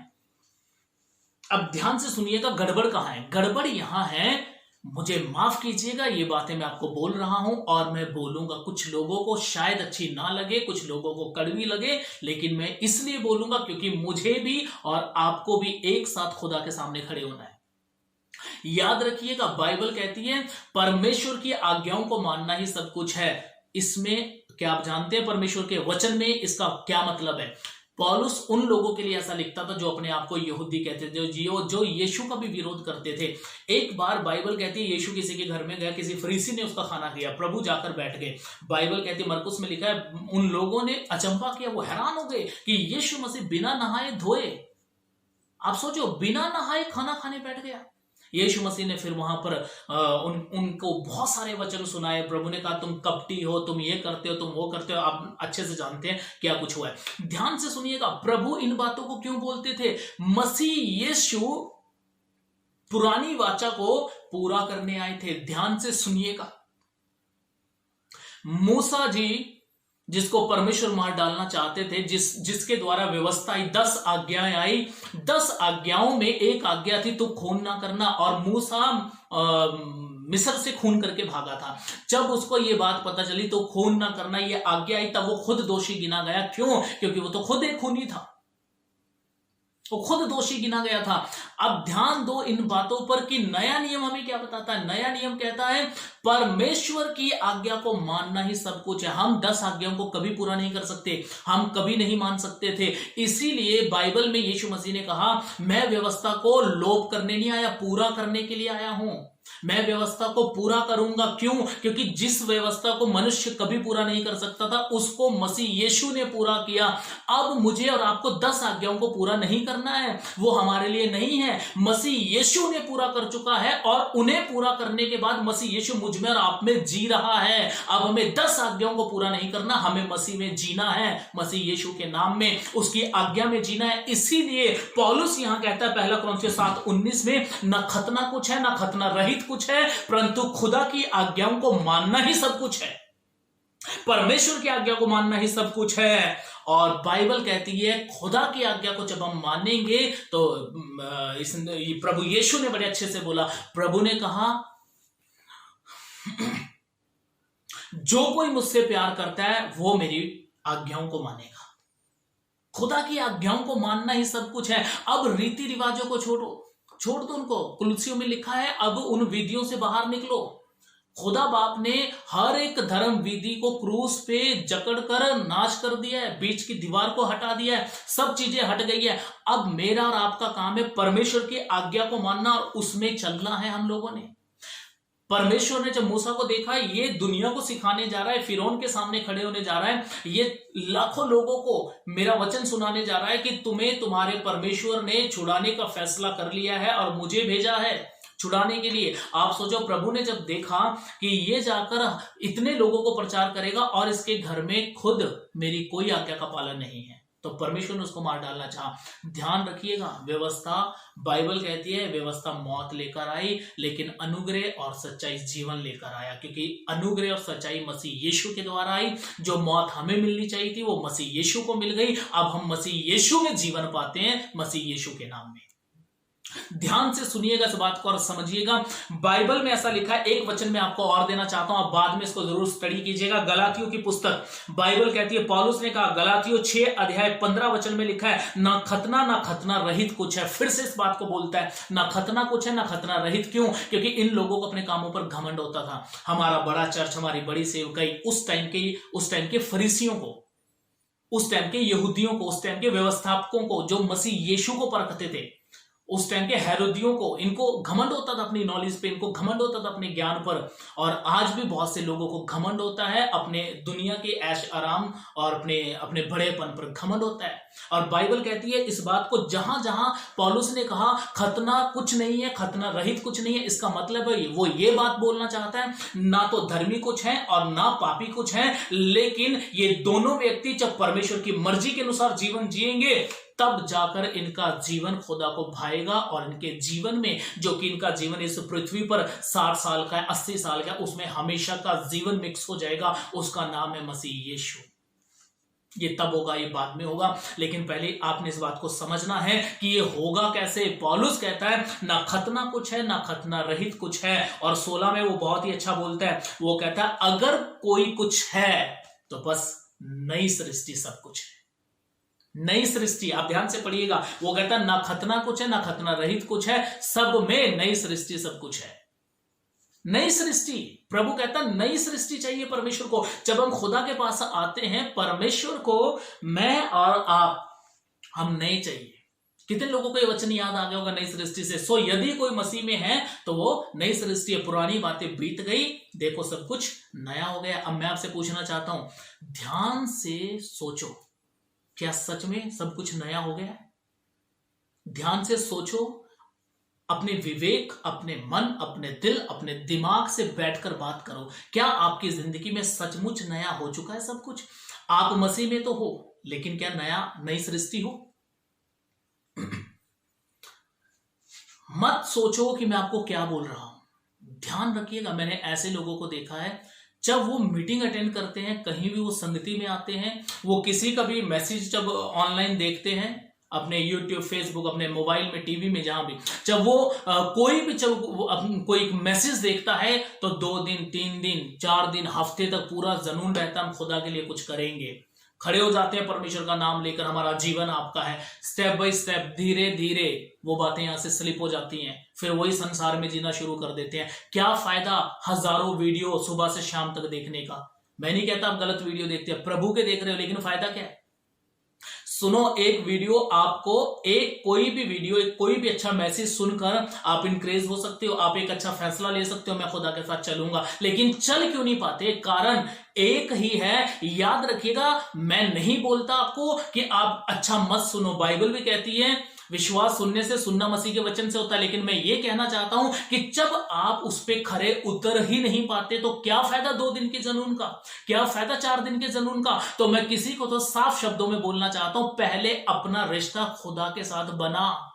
अब ध्यान से सुनिएगा गड़बड़ कहां है। गड़बड़ यहां है, मुझे माफ कीजिएगा ये बातें मैं आपको बोल रहा हूं और मैं बोलूंगा, कुछ लोगों को शायद अच्छी ना लगे, कुछ लोगों को कड़वी लगे, लेकिन मैं इसलिए बोलूंगा क्योंकि मुझे भी और आपको भी एक साथ खुदा के सामने खड़े होना है। याद रखिएगा, बाइबल कहती है परमेश्वर की आज्ञाओं को मानना ही सब कुछ है। इसमें क्या आप जानते हैं परमेश्वर के वचन में इसका क्या मतलब है? पौलुस उन लोगों के लिए ऐसा लिखता था जो अपने आप को यहूदी कहते थे, जो यीशु का भी विरोध करते थे। एक बार बाइबल कहती है यीशु किसी के घर में गया, किसी फरीसी ने उसका खाना किया, प्रभु जाकर बैठ गए। बाइबल कहती है, मरकुस में लिखा है, उन लोगों ने अचंभा किया, वो हैरान हो गए कि यीशु मसीह बिना नहाए धोए, आप सोचो, बिना नहाए खाना खाने बैठ गया। यीशु मसीह ने फिर वहां पर उनको बहुत सारे वचन सुनाए। प्रभु ने कहा तुम कपटी हो, तुम ये करते हो, तुम वो करते हो। आप अच्छे से जानते हैं क्या कुछ हुआ है। ध्यान से सुनिएगा, प्रभु इन बातों को क्यों बोलते थे? मसीह यीशु पुरानी वाचा को पूरा करने आए थे। ध्यान से सुनिएगा, मूसा जी जिसको परमेश्वर मार डालना चाहते थे, जिसके द्वारा व्यवस्था आई, 10 आज्ञाएं आई, 10 आज्ञाओं में एक आज्ञा थी तू खून ना करना, और मूसा मिस्र से खून करके भागा था। जब उसको ये बात पता चली तो खून ना करना ये आज्ञा आई, तब वो खुद दोषी गिना गया। क्यों? क्योंकि वो तो खुद एक खूनी था, वो खुद दोषी गिना गया था। अब ध्यान दो इन बातों पर कि नया नियम हमें क्या बताता है। नया नियम कहता है परमेश्वर की आज्ञा को मानना ही सब कुछ है। हम 10 आज्ञाओं को कभी पूरा नहीं कर सकते, हम कभी नहीं मान सकते थे। इसीलिए बाइबल में यीशु मसीह ने कहा, मैं व्यवस्था को लोप करने नहीं आया, पूरा करने के लिए आया हूं। मैं व्यवस्था को पूरा करूंगा। क्यों? क्योंकि जिस व्यवस्था को मनुष्य कभी पूरा नहीं कर सकता था उसको मसीह यीशु ने पूरा किया। अब मुझे और आपको 10 आज्ञाओं को पूरा नहीं करना है, वो हमारे लिए नहीं है, मसीह यीशु ने पूरा कर चुका है। और उन्हें पूरा करने के बाद मसीह यीशु मुझ में और आप में जी रहा है। अब हमें 10 आज्ञाओं को पूरा नहीं करना, हमें मसीह में जीना है, मसीह यीशु के नाम में, उसकी आज्ञा में जीना है। इसीलिए पौलुस यहां कहता है पहला कुरिन्थियों 7:19 में, न खतना कुछ है, न खतना रहित कुछ है, परंतु खुदा की आज्ञाओं को मानना ही सब कुछ है। परमेश्वर की आज्ञा को मानना ही सब कुछ है। और बाइबल कहती है खुदा की आज्ञा को जब हम मानेंगे तो प्रभु यीशु ने बड़े अच्छे से बोला, प्रभु ने कहा जो कोई मुझसे प्यार करता है वो मेरी आज्ञाओं को मानेगा। खुदा की आज्ञाओं को मानना ही सब कुछ है। अब रीति रिवाजों को छोड़ दो उनको। कुलसियों में लिखा है अब उन विधियों से बाहर निकलो। खुदा बाप ने हर एक धर्म विधि को क्रूस पे जकड़ कर नाश कर दिया है, बीच की दीवार को हटा दिया है, सब चीजें हट गई है। अब मेरा और आपका काम है परमेश्वर की आज्ञा को मानना और उसमें चलना है। हम लोगों ने, परमेश्वर ने जब मूसा को देखा ये दुनिया को सिखाने जा रहा है, फिरौन के सामने खड़े होने जा रहा है, ये लाखों लोगों को मेरा वचन सुनाने जा रहा है कि तुम्हें तुम्हारे परमेश्वर ने छुड़ाने का फैसला कर लिया है और मुझे भेजा है छुड़ाने के लिए। आप सोचो, प्रभु ने जब देखा कि ये जाकर इतने लोगों को प्रचार करेगा और इसके घर में खुद मेरी कोई आज्ञा का पालन नहीं है, तो परमेश्वर ने उसको मार डालना चाहा। ध्यान रखिएगा, व्यवस्था, बाइबल कहती है व्यवस्था मौत लेकर आई, लेकिन अनुग्रह और सच्चाई जीवन लेकर आया। क्योंकि अनुग्रह और सच्चाई मसीह यीशु के द्वारा आई। जो मौत हमें मिलनी चाहिए थी वो मसीह यीशु को मिल गई। अब हम मसीह यीशु में जीवन पाते हैं, मसीह यीशु के नाम में। ध्यान से सुनिएगा इस बात को और समझिएगा। बाइबल में ऐसा लिखा है, एक वचन में आपको और देना चाहता हूं, आप बाद में इसको जरूर स्टडी कीजिएगा। गलातियों की पुस्तक, बाइबल कहती है, पौलुस ने कहा, गलातियों 6 अध्याय 15 वचन में लिखा है, ना खतना रहित कुछ है। फिर से इस बात को बोलता है, ना खतना कुछ है, ना खतना रहित। क्यों? क्योंकि इन लोगों को अपने कामों पर घमंड होता था। हमारा बड़ा चर्च, हमारी बड़ी सेवकाई, उस टाइम के फरीसियों को, उस टाइम के यहूदियों को, उस टाइम के व्यवस्थापकों को, जो मसीह यीशु को परखते थे, उस टाइम के हेरोदियों को, इनको घमंड होता था अपनी नॉलेज पे, इनको घमंड होता था अपने ज्ञान पर। और आज भी बहुत से लोगों को घमंड होता है अपने दुनिया के ऐश आराम और अपने बड़ेपन पर घमंड होता है। और बाइबल कहती है इस बात को, जहां जहां पौलुस ने कहा खतना कुछ नहीं है, खतना रहित कुछ नहीं है, इसका मतलब है वो ये बात बोलना चाहता है, ना तो धर्मी कुछ है और ना पापी कुछ है, लेकिन ये दोनों व्यक्ति जब परमेश्वर की मर्जी के अनुसार जीवन जिएंगे, तब जाकर इनका जीवन खुदा को भाएगा। और इनके जीवन में, जो कि इनका जीवन इस पृथ्वी पर 60 साल का है, 80 साल का है, उसमें हमेशा का जीवन मिक्स हो जाएगा। उसका नाम है मसीह यीशु। ये तब होगा, ये बाद में होगा, लेकिन पहले आपने इस बात को समझना है कि ये होगा कैसे। पौलुस कहता है ना खतना कुछ है, ना खतना रहित कुछ है। और 16 में वो बहुत ही अच्छा बोलता है, वो कहता है अगर कोई कुछ है तो बस नई सृष्टि सब कुछ है। नई सृष्टि, आप ध्यान से पढ़िएगा, वो कहता है ना खतना कुछ है, ना खतना रहित कुछ है, सब में नई सृष्टि सब कुछ है। नई सृष्टि, प्रभु कहता है नई सृष्टि चाहिए परमेश्वर को। जब हम खुदा के पास आते हैं, परमेश्वर को मैं और आप, हम नए चाहिए। कितने लोगों को ये वचन याद आ गया होगा नई सृष्टि से? सो यदि कोई मसीह में है तो वो नई सृष्टि है, पुरानी बातें बीत गई, देखो सब कुछ नया हो गया। अब मैं आपसे पूछना चाहता हूं, ध्यान से सोचो, क्या सच में सब कुछ नया हो गया? ध्यान से सोचो, अपने विवेक, अपने मन, अपने दिल, अपने दिमाग से बैठकर बात करो। क्या आपकी जिंदगी में सचमुच नया हो चुका है सब कुछ? आप मसीह में तो हो, लेकिन क्या नई सृष्टि हो? मत सोचो कि मैं आपको क्या बोल रहा हूं। ध्यान रखिएगा, मैंने ऐसे लोगों को देखा है, जब वो मीटिंग अटेंड करते हैं, कहीं भी वो संगति में आते हैं, वो किसी का भी मैसेज जब ऑनलाइन देखते हैं, अपने यूट्यूब, फेसबुक, अपने मोबाइल में, टीवी में, जहां भी, जब वो कोई मैसेज देखता है तो 2 दिन, 3 दिन, 4 दिन, हफ्ते तक पूरा जुनून रहता है हम खुदा के लिए कुछ करेंगे। खड़े हो जाते हैं परमेश्वर का नाम लेकर, हमारा जीवन आपका है। स्टेप बाय स्टेप, धीरे धीरे वो बातें यहां से स्लिप हो जाती हैं, फिर वही संसार में जीना शुरू कर देते हैं। क्या फायदा हजारों वीडियो सुबह से शाम तक देखने का? मैं नहीं कहता आप गलत वीडियो देखते हैं, प्रभु के देख रहे हो, लेकिन फायदा क्या है? सुनो, एक वीडियो आपको, कोई भी अच्छा मैसेज सुनकर आप इनक्रेज हो सकते हो, आप एक अच्छा फैसला ले सकते हो, मैं खुदा के साथ चलूंगा। लेकिन चल क्यों नहीं पाते? कारण एक ही है, याद रखिएगा। मैं नहीं बोलता आपको कि आप अच्छा मत सुनो, बाइबल भी कहती है विश्वास सुनने से, सुनना मसीह के वचन से होता है। लेकिन मैं ये कहना चाहता हूं कि जब आप उस पे खरे उतर ही नहीं पाते तो क्या फायदा 2 दिन के जुनून का? क्या फायदा 4 दिन के जुनून का? तो मैं किसी को तो साफ शब्दों में बोलना चाहता हूं, पहले अपना रिश्ता खुदा के साथ बना,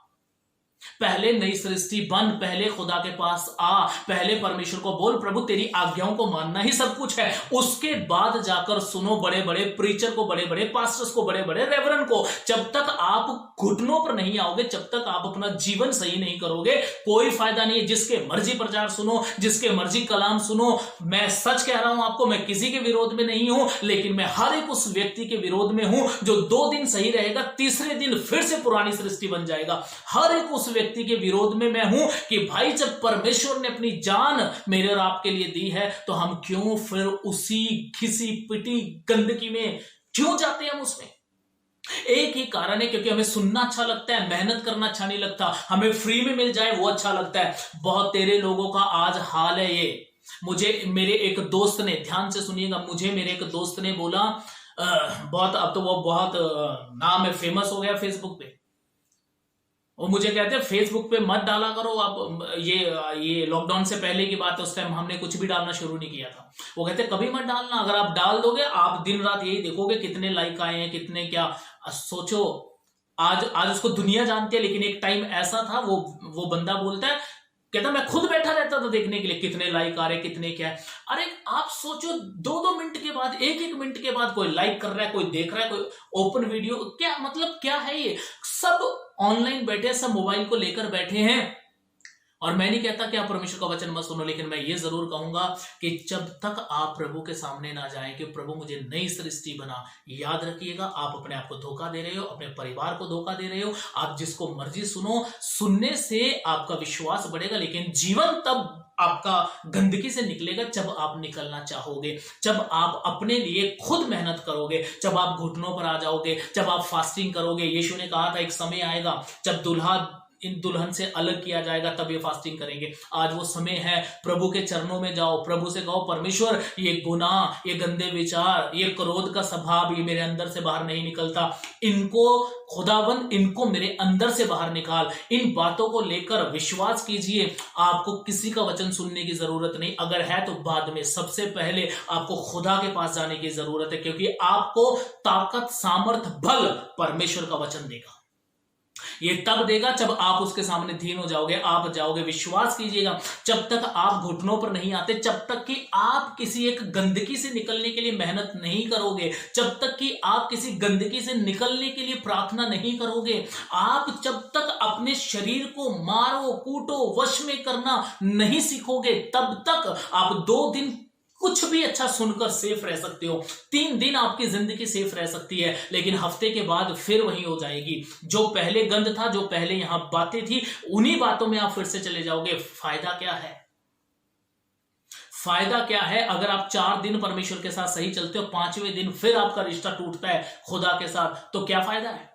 पहले नई सृष्टि बन, पहले खुदा के पास आ, पहले परमेश्वर को बोल प्रभु तेरी आज्ञाओं को मानना ही सब कुछ है। उसके बाद जाकर सुनो बड़े बड़े प्रीचर को, बड़े बड़े पास्टर्स को, बड़े बड़े रेवरेंड को। जब तक आप घुटनों पर नहीं आओगे, जब तक आप अपना जीवन सही नहीं करोगे, कोई फायदा नहीं है। जिसके मर्जी प्रचार सुनो, जिसके मर्जी कलाम सुनो, मैं सच कह रहा हूं आपको, मैं किसी के विरोध में नहीं हूं, लेकिन मैं हर एक उस व्यक्ति के विरोध में हूं जो 2 दिन सही रहेगा, तीसरे दिन फिर से पुरानी सृष्टि बन जाएगा। हर एक उस व्यक्ति के विरोध में मैं हूं कि भाई जब परमेश्वर ने अपनी जान मेरे और आपके लिए दी है, तो हम क्यों फिर उसी घिसी पिटी गंदगी में क्यों जाते हैं? हम उसमें एक ही कारण है, क्योंकि हमें सुनना अच्छा लगता है, मेहनत करना अच्छा नहीं लगता, हमें फ्री में मिल जाए वो अच्छा लगता है। बहुत तेरे लोगों का आज हाल है ये। मुझे मेरे एक दोस्त ने, ध्यान से सुनिएगा, मुझे मेरे एक दोस्त ने बोला, बहुत, अब तो वो बहुत नाम है, फेमस हो गया फेसबुक पे, वो मुझे कहते हैं फेसबुक पे मत डाला करो आप, ये लॉकडाउन से पहले की बात है, उस टाइम हमने कुछ भी डालना शुरू नहीं किया था। वो कहते हैं कभी मत डालना, अगर आप डाल दोगे आप दिन रात यही देखोगे कितने लाइक आए हैं, कितने क्या। सोचो, आज उसको दुनिया जानती है, लेकिन एक टाइम ऐसा था, वो बंदा बोलता है कहता मैं खुद बैठा रहता था देखने के लिए कितने लाइक आ रहे, कितने क्या है। अरे आप सोचो, 2-2 मिनट के बाद, 1-1 मिनट के बाद कोई लाइक कर रहा है, कोई देख रहा है, कोई ओपन वीडियो, क्या मतलब क्या है ये? सब ऑनलाइन बैठे, सब मोबाइल को लेकर बैठे हैं। और मैं नहीं कहता कि आप परमेश्वर का वचन मत सुनो, लेकिन मैं ये जरूर कहूंगा कि जब तक आप प्रभु के सामने ना जाएं कि प्रभु मुझे नई सृष्टि बना, याद रखिएगा आप अपने आप को धोखा दे रहे हो, अपने परिवार को धोखा दे रहे हो। आप जिसको मर्जी सुनो, सुनने से आपका विश्वास बढ़ेगा, लेकिन जीवन तब आपका गंदगी से निकलेगा जब आप निकलना चाहोगे, जब आप अपने लिए खुद मेहनत करोगे, जब आप घुटनों पर आ जाओगे, जब आप फास्टिंग करोगे। यीशु ने कहा था एक समय आएगा जब इन दुल्हन से अलग किया जाएगा, तब ये फास्टिंग करेंगे। आज वो समय है, प्रभु के चरणों में जाओ, प्रभु से कहो परमेश्वर ये गुनाह, ये गंदे विचार, ये क्रोध का स्वभाव, ये मेरे अंदर से बाहर नहीं निकलता, इनको खुदावंद, इनको मेरे अंदर से बाहर निकाल। इन बातों को लेकर विश्वास कीजिए, आपको किसी का वचन सुनने की जरूरत नहीं, अगर है तो बाद में। सबसे पहले आपको खुदा के पास जाने की जरूरत है, क्योंकि आपको ताकत, सामर्थ, बल परमेश्वर का वचन देगा। ये तब देगा जब आप उसके सामने धीन हो जाओगे, आप जाओगे। विश्वास कीजिएगा, जब तक आप घुटनों पर नहीं आते, जब तक कि आप किसी एक गंदगी से निकलने के लिए मेहनत नहीं करोगे, जब तक कि आप किसी गंदगी से निकलने के लिए प्रार्थना नहीं करोगे, आप जब तक अपने शरीर को मारो, कूटो, वश में करना नहीं सीखोगे, तब तक आप 2 दिन कुछ भी अच्छा सुनकर सेफ रह सकते हो, 3 दिन आपकी जिंदगी सेफ रह सकती है, लेकिन हफ्ते के बाद फिर वही हो जाएगी। जो पहले गंद था, जो पहले यहां बातें थी, उन्हीं बातों में आप फिर से चले जाओगे। फायदा क्या है? फायदा क्या है? अगर आप 4 दिन परमेश्वर के साथ सही चलते हो, 5वें दिन फिर आपका रिश्ता टूटता है खुदा के साथ, तो क्या फायदा है?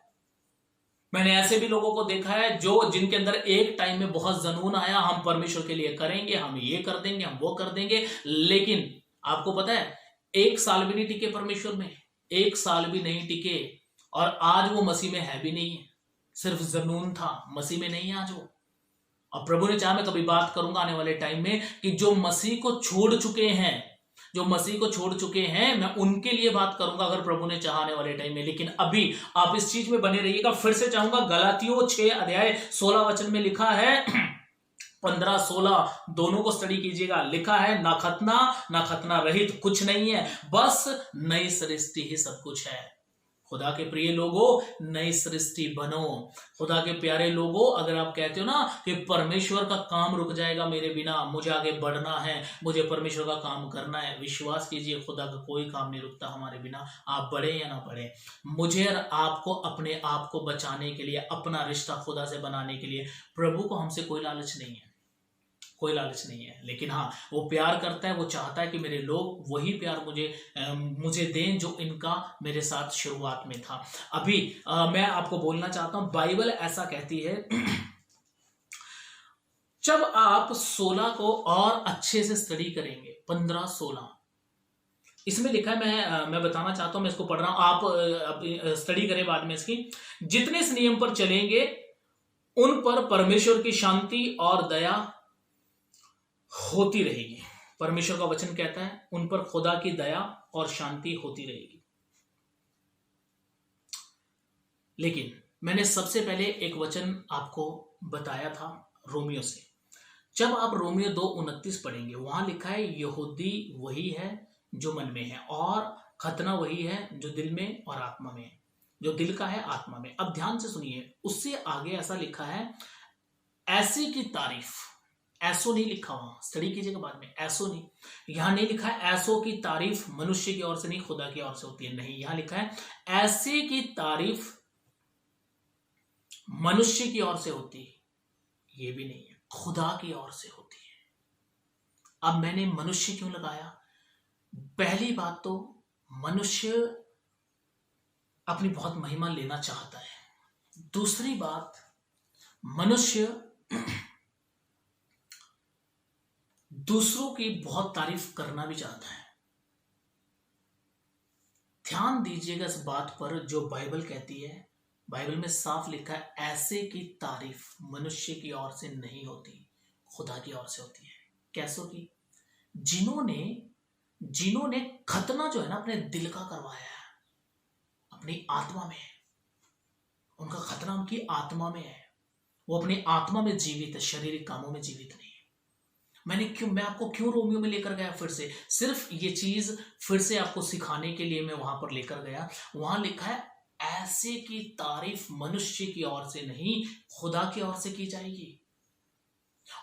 मैंने ऐसे भी लोगों को देखा है जो जिनके अंदर एक टाइम में बहुत जुनून आया, हम परमेश्वर के लिए करेंगे, हम ये कर देंगे, हम वो कर देंगे, लेकिन आपको पता है 1 साल भी नहीं टिके परमेश्वर में, 1 साल भी नहीं टिके, और आज वो मसीह में है भी नहीं है, सिर्फ जुनून था, मसीह में नहीं है आज वो। और प्रभु ने चाहा मैं कभी बात करूंगा आने वाले टाइम में कि जो मसीह को छोड़ चुके हैं, जो मसीह को छोड़ चुके हैं, मैं उनके लिए बात करूंगा अगर प्रभु ने चाहा आने वाले टाइम में। लेकिन अभी आप इस चीज में बने रहिएगा। फिर से चाहूंगा, गलातियों 6:16 में लिखा है, 15-16 दोनों को स्टडी कीजिएगा। लिखा है ना खतना रहित कुछ नहीं है, बस नई सृष्टि ही सब कुछ है। खुदा के प्रिय लोगों, नई सृष्टि बनो। खुदा के प्यारे लोगों, अगर आप कहते हो ना कि परमेश्वर का काम रुक जाएगा मेरे बिना, मुझे आगे बढ़ना है, मुझे परमेश्वर का काम करना है, विश्वास कीजिए खुदा का कोई काम नहीं रुकता हमारे बिना, आप बढ़े या ना बढ़े। मुझे और आपको अपने आप को बचाने के लिए, अपना रिश्ता खुदा से बनाने के लिए, प्रभु को हमसे कोई लालच नहीं है, कोई लालच नहीं है। लेकिन हाँ, वो प्यार करता है, वो चाहता है कि मेरे लोग वही प्यार मुझे दें जो इनका मेरे साथ शुरुआत में था। अभी मैं आपको बोलना चाहता हूं, बाइबल ऐसा कहती है जब आप 16 को और अच्छे से स्टडी करेंगे, 15-16 इसमें लिखा है, मैं बताना चाहता हूं, मैं इसको पढ़ रहा हूं, आप स्टडी करें बाद में इसकी। जितने इस नियम पर चलेंगे उन पर परमेश्वर की शांति और दया होती रहेगी। परमेश्वर का वचन कहता है उन पर खुदा की दया और शांति होती रहेगी। लेकिन मैंने सबसे पहले एक वचन आपको बताया था रोमियो से। जब आप रोमियो 2:29 पढ़ेंगे, वहां लिखा है यहूदी वही है जो मन में है, और खतना वही है जो दिल में और आत्मा में है, जो दिल का है आत्मा में। अब ध्यान से सुनिए, उससे आगे ऐसा लिखा है, ऐसी की तारीफ, ऐसो नहीं लिखा, वहां स्टडी कीजिएगा बाद में, ऐसो नहीं, यहां नहीं लिखा है ऐसो की तारीफ मनुष्य की ओर से नहीं, खुदा की ओर से होती है, नहीं, यहां लिखा है ऐसे की तारीफ मनुष्य की ओर से होती है, ये भी नहीं है, खुदा की ओर से होती है। अब मैंने मनुष्य क्यों लगाया? पहली बात तो मनुष्य अपनी बहुत महिमा लेना चाहता है, दूसरी बात मनुष्य दूसरों की बहुत तारीफ करना भी चाहता है। ध्यान दीजिएगा इस बात पर जो बाइबल कहती है, बाइबल में साफ लिखा है ऐसे की तारीफ मनुष्य की ओर से नहीं होती, खुदा की ओर से होती है। कैसों की? जिन्होंने खतना जो है ना अपने दिल का करवाया है, अपनी आत्मा में है, उनका खतना उनकी आत्मा में है, वो अपनी आत्मा में जीवित है, शारीरिक कामों में जीवित नहीं है। मैं आपको क्यों रोमियो में लेकर गया फिर से? सिर्फ ये चीज फिर से आपको सिखाने के लिए मैं वहां पर लेकर गया। वहां लिखा है ऐसे की तारीफ मनुष्य की ओर से नहीं, खुदा की ओर से की जाएगी।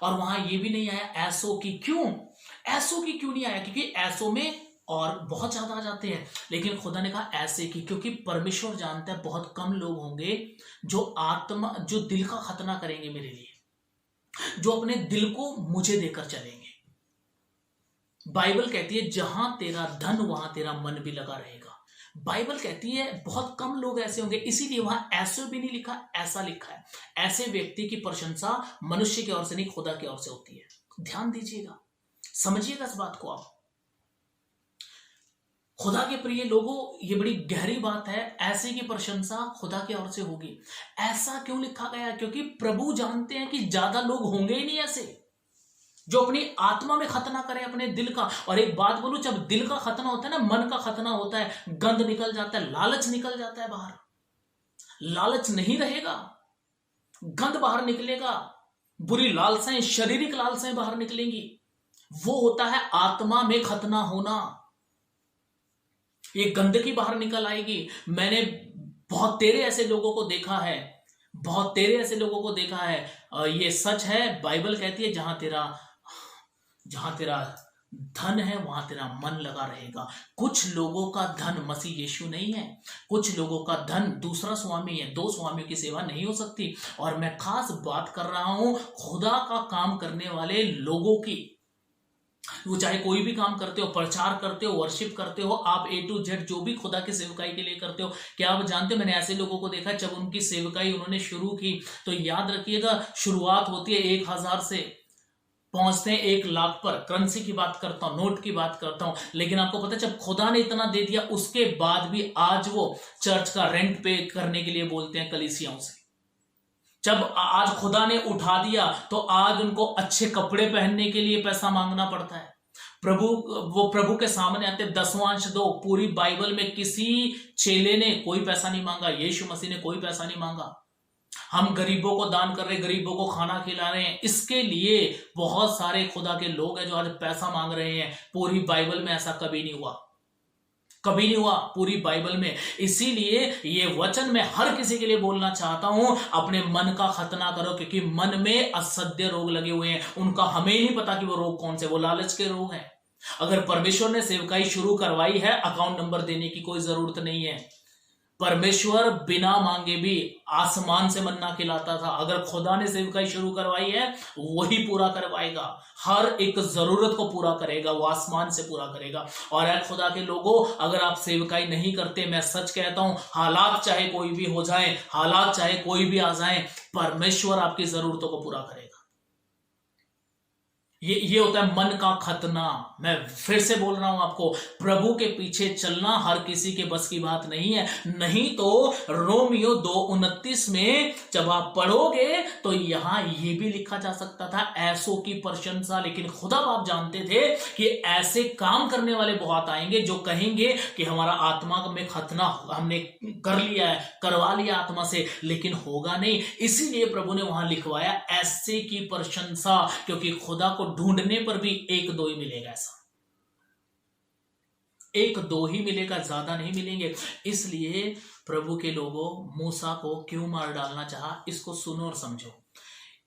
और वहां ये भी नहीं आया ऐसो की क्यों। ऐसो की क्यों नहीं आया? क्योंकि ऐसो में और बहुत ज्यादा आ जाते हैं, लेकिन खुदा ने कहा ऐसे की, क्योंकि परमेश्वर जानता है बहुत कम लोग होंगे जो दिल का खतना करेंगे मेरे लिए, जो अपने दिल को मुझे देकर चलेंगे। बाइबल कहती है जहां तेरा धन वहां तेरा मन भी लगा रहेगा। बाइबल कहती है बहुत कम लोग ऐसे होंगे, इसीलिए वहां ऐसे भी नहीं लिखा, ऐसा लिखा है। ऐसे व्यक्ति की प्रशंसा मनुष्य की ओर से नहीं, खुदा की ओर से होती है। ध्यान दीजिएगा, समझिएगा इस बात को आप। खुदा के प्रिय लोगों, ये बड़ी गहरी बात है। ऐसे की प्रशंसा खुदा की ओर से होगी। ऐसा क्यों लिखा गया? क्योंकि प्रभु जानते हैं कि ज्यादा लोग होंगे ही नहीं ऐसे जो अपनी आत्मा में खतना करें अपने दिल का। और एक बात बोलूं, जब दिल का खतना होता है ना, मन का खतना होता है, गंद निकल जाता है, लालच निकल जाता है बाहर। लालच नहीं रहेगा, गंद बाहर निकलेगा, बुरी लालसाएं, शारीरिक लालसाएं बाहर निकलेंगी। वो होता है आत्मा में खतना होना। ये गंदगी बाहर निकल आएगी। मैंने बहुत तेरे ऐसे लोगों को देखा है, बहुत तेरे ऐसे लोगों को देखा है। ये सच है, बाइबल कहती है जहां तेरा धन है वहां तेरा मन लगा रहेगा। कुछ लोगों का धन मसीह यीशु नहीं है, कुछ लोगों का धन दूसरा स्वामी है। दो स्वामियों की सेवा नहीं हो सकती। और मैं खास बात कर रहा हूं खुदा का काम करने वाले लोगों की। वो चाहे कोई भी काम करते हो, प्रचार करते हो, वर्शिप करते हो, आप A to Z जो भी खुदा की सेवकाई के लिए करते हो। क्या आप जानते हो, मैंने ऐसे लोगों को देखा जब उनकी सेवकाई उन्होंने शुरू की, तो याद रखिएगा शुरुआत होती है 1000 से, पहुंचते हैं 1 लाख पर। करेंसी की बात करता हूं, नोट की बात करता हूं। लेकिन आपको पता है जब खुदा ने इतना दे दिया उसके बाद भी आज वो चर्च का रेंट पे करने के लिए बोलते हैं कलीसियाओं से। जब आज खुदा ने उठा दिया तो आज उनको अच्छे कपड़े पहनने के लिए पैसा मांगना पड़ता है। वो प्रभु के सामने आते, 10वां अंश दो। पूरी बाइबल में किसी चेले ने कोई पैसा नहीं मांगा, यीशु मसीह ने कोई पैसा नहीं मांगा। हम गरीबों को दान कर रहे हैं, गरीबों को खाना खिला रहे हैं, इसके लिए बहुत सारे खुदा के लोग हैं जो आज पैसा मांग रहे हैं। पूरी बाइबल में ऐसा कभी नहीं हुआ, कभी नहीं हुआ पूरी बाइबल में। इसीलिए ये वचन मैं हर किसी के लिए बोलना चाहता हूं, अपने मन का खतना करो, क्योंकि मन में असह्य रोग लगे हुए हैं। उनका हमें नहीं पता कि वो रोग कौन से, वो लालच के रोग हैं। अगर परमेश्वर ने सेवकाई शुरू करवाई है, अकाउंट नंबर देने की कोई जरूरत नहीं है। परमेश्वर बिना मांगे भी आसमान से मन्ना खिलाता था। अगर खुदा ने सेवकाई शुरू करवाई है, वही पूरा करवाएगा, हर एक जरूरत को पूरा करेगा, वो आसमान से पूरा करेगा। और ऐ खुदा के लोगों, अगर आप सेवकाई नहीं करते, मैं सच कहता हूं, हालात चाहे कोई भी हो जाए, हालात चाहे कोई भी आ जाए, परमेश्वर आपकी जरूरतों को पूरा करेगा। ये होता है मन का खतना। मैं फिर से बोल रहा हूं आपको, प्रभु के पीछे चलना हर किसी के बस की बात नहीं है। नहीं तो रोमियो 2:29 में जब आप पढ़ोगे तो यहां ये भी लिखा जा सकता था ऐसों की प्रशंसा। लेकिन खुदा बाप जानते थे कि ऐसे काम करने वाले बहुत आएंगे जो कहेंगे कि हमारा आत्मा में खतना हमने कर लिया है, करवा लिया आत्मा से, लेकिन होगा नहीं। इसीलिए प्रभु ने वहां लिखवाया ऐसे की प्रशंसा, क्योंकि खुदा को ढूंढने पर भी 1-2 ही मिलेगा। ऐसा 1-2 ही मिलेगा, ज्यादा नहीं मिलेंगे। इसलिए प्रभु के लोगों, मूसा को क्यों मार डालना चाहा, इसको सुनो और समझो।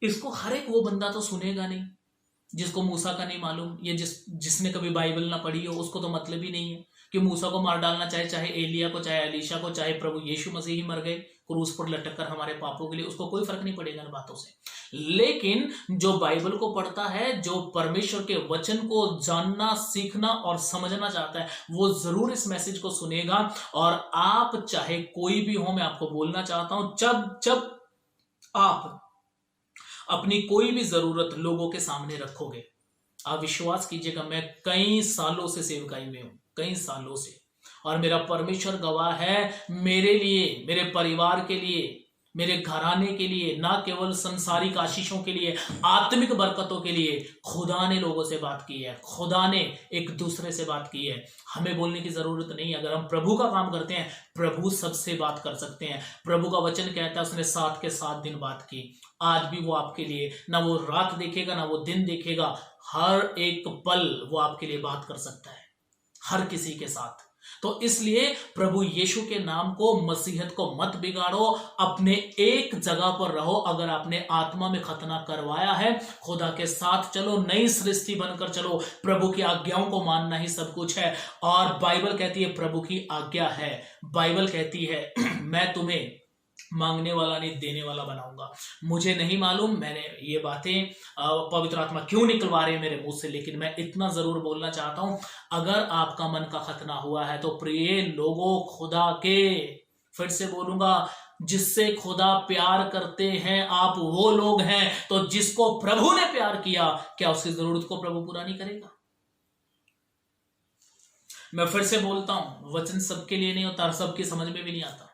इसको हर एक वो बंदा तो सुनेगा नहीं जिसको मूसा का नहीं मालूम, ये जिसने कभी बाइबल ना पढ़ी हो, उसको तो मतलब ही नहीं है कि मूसा को मार डालना चाहे एलिया को, चाहे एलीशा को, चाहे प्रभु यीशु मसीह ही मर गए क्रूस पर लटक कर हमारे पापों के लिए, उसको कोई फर्क नहीं पड़ेगा इन बातों से। लेकिन जो बाइबल को पढ़ता है, जो परमेश्वर के वचन को जानना, सीखना और समझना चाहता है, वो जरूर इस मैसेज को सुनेगा। और आप चाहे कोई भी हो, मैं आपको बोलना चाहता हूं, जब आप अपनी कोई भी जरूरत लोगों के सामने रखोगे, आप विश्वास कीजिएगा, मैं कई सालों से सेवकाई में हूं, कई सालों से, और मेरा परमेश्वर गवाह है, मेरे लिए, मेरे परिवार के लिए मेरे घराने के लिए, ना केवल संसारिक आशीषों के लिए, आत्मिक बरकतों के लिए खुदा ने लोगों से बात की है, खुदा ने एक दूसरे से बात की है। हमें बोलने की जरूरत नहीं। अगर हम प्रभु का काम करते हैं, प्रभु सबसे बात कर सकते हैं। प्रभु का वचन कहता है उसने 7 के 7 दिन बात की। आज भी वो आपके लिए, ना वो रात देखेगा ना वो दिन देखेगा, हर एक पल वो आपके लिए बात कर सकता है, हर किसी के साथ। तो इसलिए प्रभु यीशु के नाम को, मसीहत को मत बिगाड़ो, अपने एक जगह पर रहो। अगर आपने आत्मा में खतना करवाया है, खुदा के साथ चलो, नई सृष्टि बनकर चलो। प्रभु की आज्ञाओं को मानना ही सब कुछ है। और बाइबल कहती है प्रभु की आज्ञा है, बाइबल कहती है मैं तुम्हें मांगने वाला नहीं देने वाला बनाऊंगा। मुझे नहीं मालूम मैंने ये बातें पवित्र आत्मा क्यों निकलवा रहे हैं मेरे मुंह से, लेकिन मैं इतना जरूर बोलना चाहता हूं, अगर आपका मन का खतना हुआ है तो प्रिय लोगों, खुदा के, फिर से बोलूंगा, जिससे खुदा प्यार करते हैं आप वो लोग हैं, तो जिसको प्रभु ने प्यार किया, क्या उसकी जरूरत को प्रभु पूरा नहीं करेगा? मैं फिर से बोलता हूं, वचन सबके लिए नहीं होता और सबकी समझ में भी नहीं आता।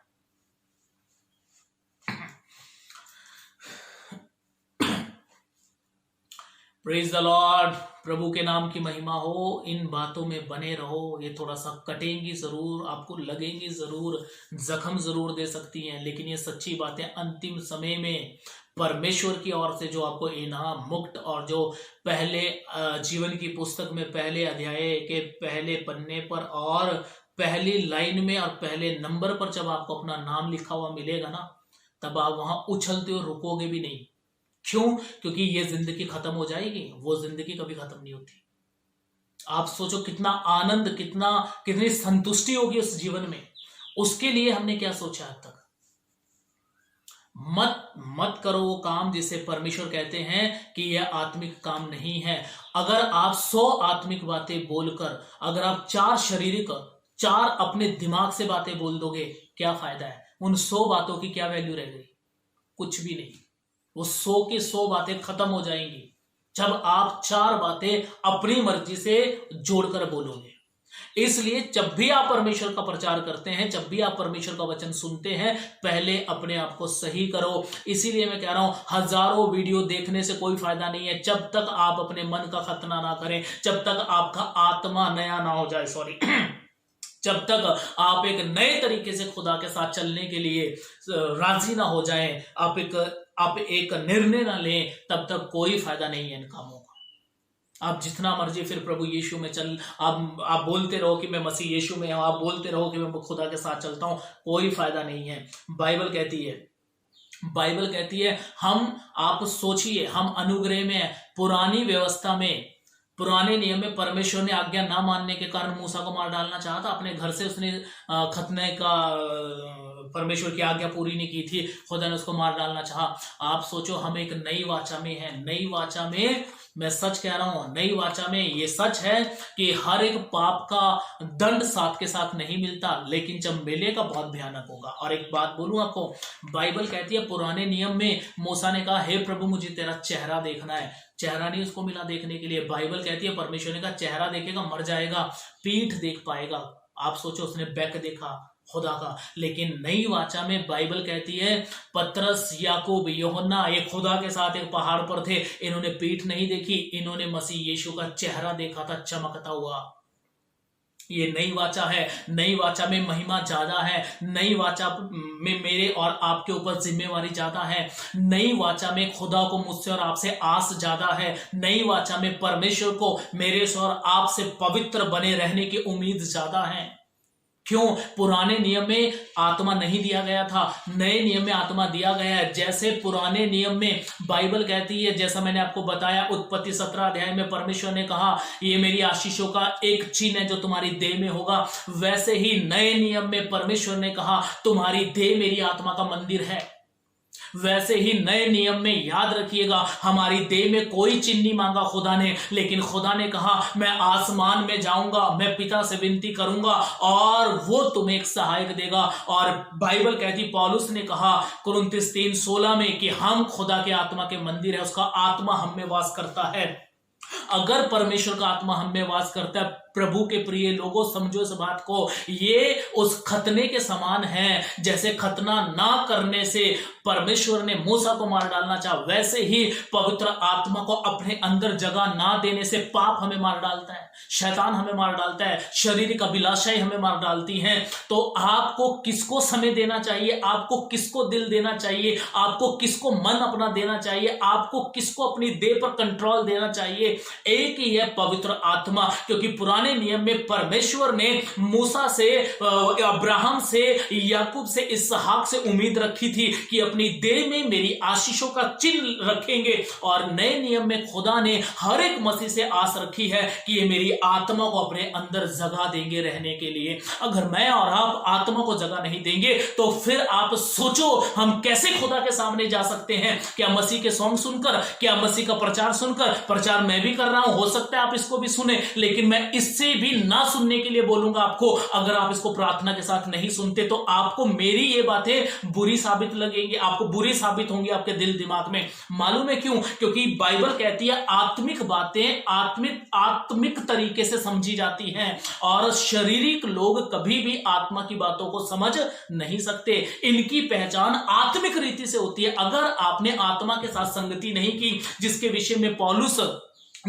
प्रेज द लॉर्ड, प्रभु के नाम की महिमा हो। इन बातों में बने रहो। ये थोड़ा सा कटेंगी जरूर, आपको लगेंगी जरूर, जख्म जरूर दे सकती हैं, लेकिन ये सच्ची बातें अंतिम समय में परमेश्वर की ओर से जो आपको इनाम, मुक्त, और जो पहले जीवन की पुस्तक में पहले अध्याय के पहले पन्ने पर और पहली लाइन में और पहले नंबर पर जब आपको अपना नाम लिखा हुआ मिलेगा ना, तब आप वहां उछलते हुए रुकोगे भी नहीं। क्यों? क्योंकि ये जिंदगी खत्म हो जाएगी, वो जिंदगी कभी खत्म नहीं होती। आप सोचो कितना आनंद, कितनी संतुष्टि होगी उस जीवन में। उसके लिए हमने क्या सोचा अब तक? मत करो वो काम जिसे परमेश्वर कहते हैं कि यह आत्मिक काम नहीं है। अगर आप 100 आत्मिक बातें बोलकर, अगर आप 4 शारीरिक, 4 अपने दिमाग से बातें बोल दोगे, क्या फायदा है? उन 100 बातों की क्या वैल्यू रह गई? कुछ भी नहीं। वो 100 की 100 बातें खत्म हो जाएंगी जब आप 4 बातें अपनी मर्जी से जोड़कर बोलोगे। इसलिए जब भी आप परमेश्वर का प्रचार करते हैं, जब भी आप परमेश्वर का वचन सुनते हैं, पहले अपने आप को सही करो। इसीलिए मैं कह रहा हूं, हजारों वीडियो देखने से कोई फायदा नहीं है जब तक आप अपने मन का खतना ना करें, जब तक आपका आत्मा नया ना हो जाए, जब तक आप एक नए तरीके से खुदा के साथ चलने के लिए राजी ना हो जाएं, आप एक निर्णय ना लें, तब तक कोई फायदा नहीं है इन कामों का। आप जितना मर्जी फिर प्रभु यीशु में चल, आप बोलते रहो कि मैं मसीह यीशु में हूं, आप बोलते रहो कि मैं खुदा के साथ चलता हूं, कोई फायदा नहीं है। बाइबल कहती है आप सोचिए, हम अनुग्रह में, पुरानी व्यवस्था में, पुराने नियम में परमेश्वर ने आज्ञा ना मानने के कारण मूसा को मार डालना चाहा था। अपने घर से उसने खतने का, परमेश्वर की आज्ञा पूरी नहीं की थी, खुदा ने उसको मार डालना चाहा। आप सोचो, हम एक नई वाचा में हैं। नई वाचा में, मैं सच कह रहा हूं, नई वाचा में ये सच है कि हर एक पाप का दंड साथ के साथ नहीं मिलता, लेकिन जब मिलेगा बहुत भयानक होगा। और एक बात बोलूं आपको, बाइबल कहती है पुराने नियम में मूसा ने कहा, हे प्रभु मुझे तेरा चेहरा देखना है। चेहरा नहीं उसको मिला देखने के लिए। बाइबल कहती है परमेश्वर ने कहा चेहरा देखेगा मर जाएगा, पीठ देख पाएगा। आप सोचो, उसने बैक देखा खुदा का। लेकिन नई वाचा में बाइबल कहती है पतरस, याकूब, यूहन्ना ये खुदा के साथ एक पहाड़ पर थे, इन्होंने पीठ नहीं देखी, इन्होंने मसीह यीशु का चेहरा देखा था चमकता हुआ। ये नई वाचा है। नई वाचा में महिमा ज्यादा है। नई वाचा में मेरे और आपके ऊपर जिम्मेवारी ज्यादा है। नई वाचा में खुदा को मुझसे और आपसे आस ज्यादा है। नई वाचा में परमेश्वर को मेरे से और आपसे पवित्र बने रहने की उम्मीद ज्यादा है। क्यों? पुराने नियम में आत्मा नहीं दिया गया था, नए नियम में आत्मा दिया गया है। जैसे पुराने नियम में बाइबल कहती है, जैसा मैंने आपको बताया उत्पत्ति 17 अध्याय में परमेश्वर ने कहा ये मेरी आशीषों का एक चिन्ह है जो तुम्हारी देह में होगा, वैसे ही नए नियम में परमेश्वर ने कहा तुम्हारी देह मेरी आत्मा का मंदिर है। वैसे ही नए नियम में याद रखिएगा, हमारी देह में कोई चिन्ह नहीं मांगा खुदा ने, लेकिन खुदा ने कहा मैं आसमान में जाऊंगा, मैं पिता से विनती करूंगा और वो तुम्हें एक सहायक देगा। और बाइबल कहती, पौलुस ने कहा कुरिन्थियों 3:16 में कि हम खुदा के आत्मा के मंदिर है, उसका आत्मा हम में वास करता है। अगर परमेश्वर का आत्मा हम में वास करता है, प्रभु के प्रिय लोगों समझो इस बात को, ये उस खतने के समान है। जैसे खतना ना करने से परमेश्वर ने मूसा को मार डालना चाहा, वैसे ही पवित्र आत्मा को अपने अंदर जगह ना देने से पाप हमें मार डालता है, शैतान हमें मार डालता है, शारीरिक अभिलाषाएं हमें मार डालती हैं। तो आपको किसको समय देना चाहिए, आपको किसको दिल देना चाहिए, आपको किसको मन अपना देना चाहिए, आपको किसको अपनी देह पर कंट्रोल देना चाहिए? एक ही है, पवित्र आत्मा। क्योंकि पुराने नियम में परमेश्वर ने मूसा से, अब्राहम से, याकूब से, इसहाक से उम्मीद रखी थी कि अपनी देह में मेरी आशीषों का चिन्ह रखेंगे, और नए नियम में खुदा ने हर एक मसीह से आस रखी है कि ये मेरी आत्मा को अपने अंदर जगह देंगे रहने के लिए। अगर मैं और आप आत्मा को जगह नहीं देंगे तो फिर आप सोचो हम कैसे खुदा के सामने जा सकते हैं? क्या मसीह के सॉन्ग सुनकर, क्या मसीह का प्रचार सुनकर? प्रचार मैं भी कर रहा हूं, हो सकता है आप इसको भी सुने, लेकिन मैं इससे भी ना सुनने के लिए बोलूंगा आपको। अगर आप इसको प्रार्थना के साथ नहीं सुनते तो आपको मेरी ये बातें बुरी साबित लगेंगी, आपको बुरी साबित होंगी आपके दिल दिमाग में। मालूम है क्यों? क्योंकि बाइबल कहती है आत्मिक बातें आत्मिक तरीके से समझी जाती हैं, और शारीरिक लोग कभी भी आत्मा की बातों को समझ नहीं सकते। इनकी पहचान आत्मिक रीति से होती है। अगर आपने आत्मा के साथ संगति नहीं की, जिसके विषय में पौलुस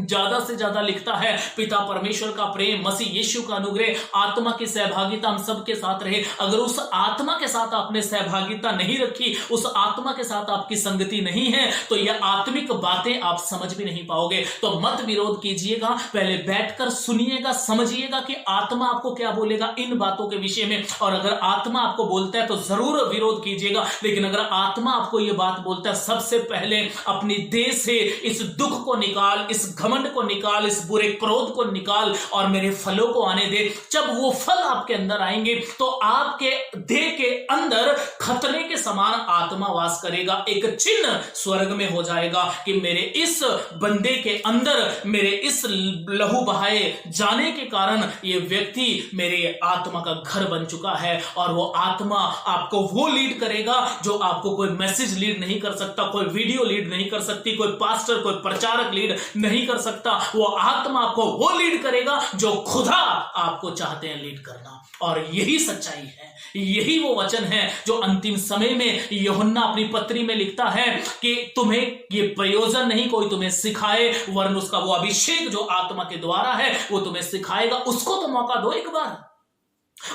ज्यादा से ज्यादा लिखता है, पिता परमेश्वर का प्रेम, मसीह यीशु का अनुग्रह, आत्मा की सहभागिता हम सबके साथ रहे। अगर उस आत्मा के साथ आपने सहभागिता नहीं रखी, उस आत्मा के साथ आपकी संगति नहीं है, तो यह आत्मिक बातें आप समझ भी नहीं पाओगे। तो मत विरोध कीजिएगा, पहले बैठकर सुनिएगा, समझिएगा कि आत्मा आपको क्या बोलेगा इन बातों के विषय में। और अगर आत्मा आपको बोलता है तो जरूर विरोध कीजिएगा, लेकिन अगर आत्मा आपको यह बात बोलता है, सबसे पहले अपनी देह से इस दुख को निकाल, इस घमंड को निकाल, इस बुरे क्रोध को निकाल और मेरे फलों को आने दे। जब वो फल आपके अंदर आएंगे तो आपके देह के अंदर खतने के समान आत्मा वास करेगा। एक चिन्ह स्वर्ग में हो जाएगा कि मेरे इस बंदे के अंदर, मेरे इस लहू बहाए जाने के कारण ये व्यक्ति मेरे आत्मा का घर बन चुका है। और वो आत्मा आपको वो लीड करेगा जो आपको कोई मैसेज लीड नहीं कर सकता, कोई वीडियो लीड नहीं कर सकती, कोई पास्टर, कोई प्रचारक लीड नहीं कर सकता। वो आत्मा आपको वो लीड करेगा जो खुदा आपको चाहते हैं लीड करना। और यही सच्चाई है, यही वो वचन है जो अंतिम समय में यूहन्ना अपनी पत्री में लिखता है कि तुम्हें ये प्रयोजन नहीं कोई तुम्हें सिखाए, वरन उसका वो अभिषेक जो आत्मा के द्वारा है वो तुम्हें सिखाएगा। उसको तो मौका दो, एक बार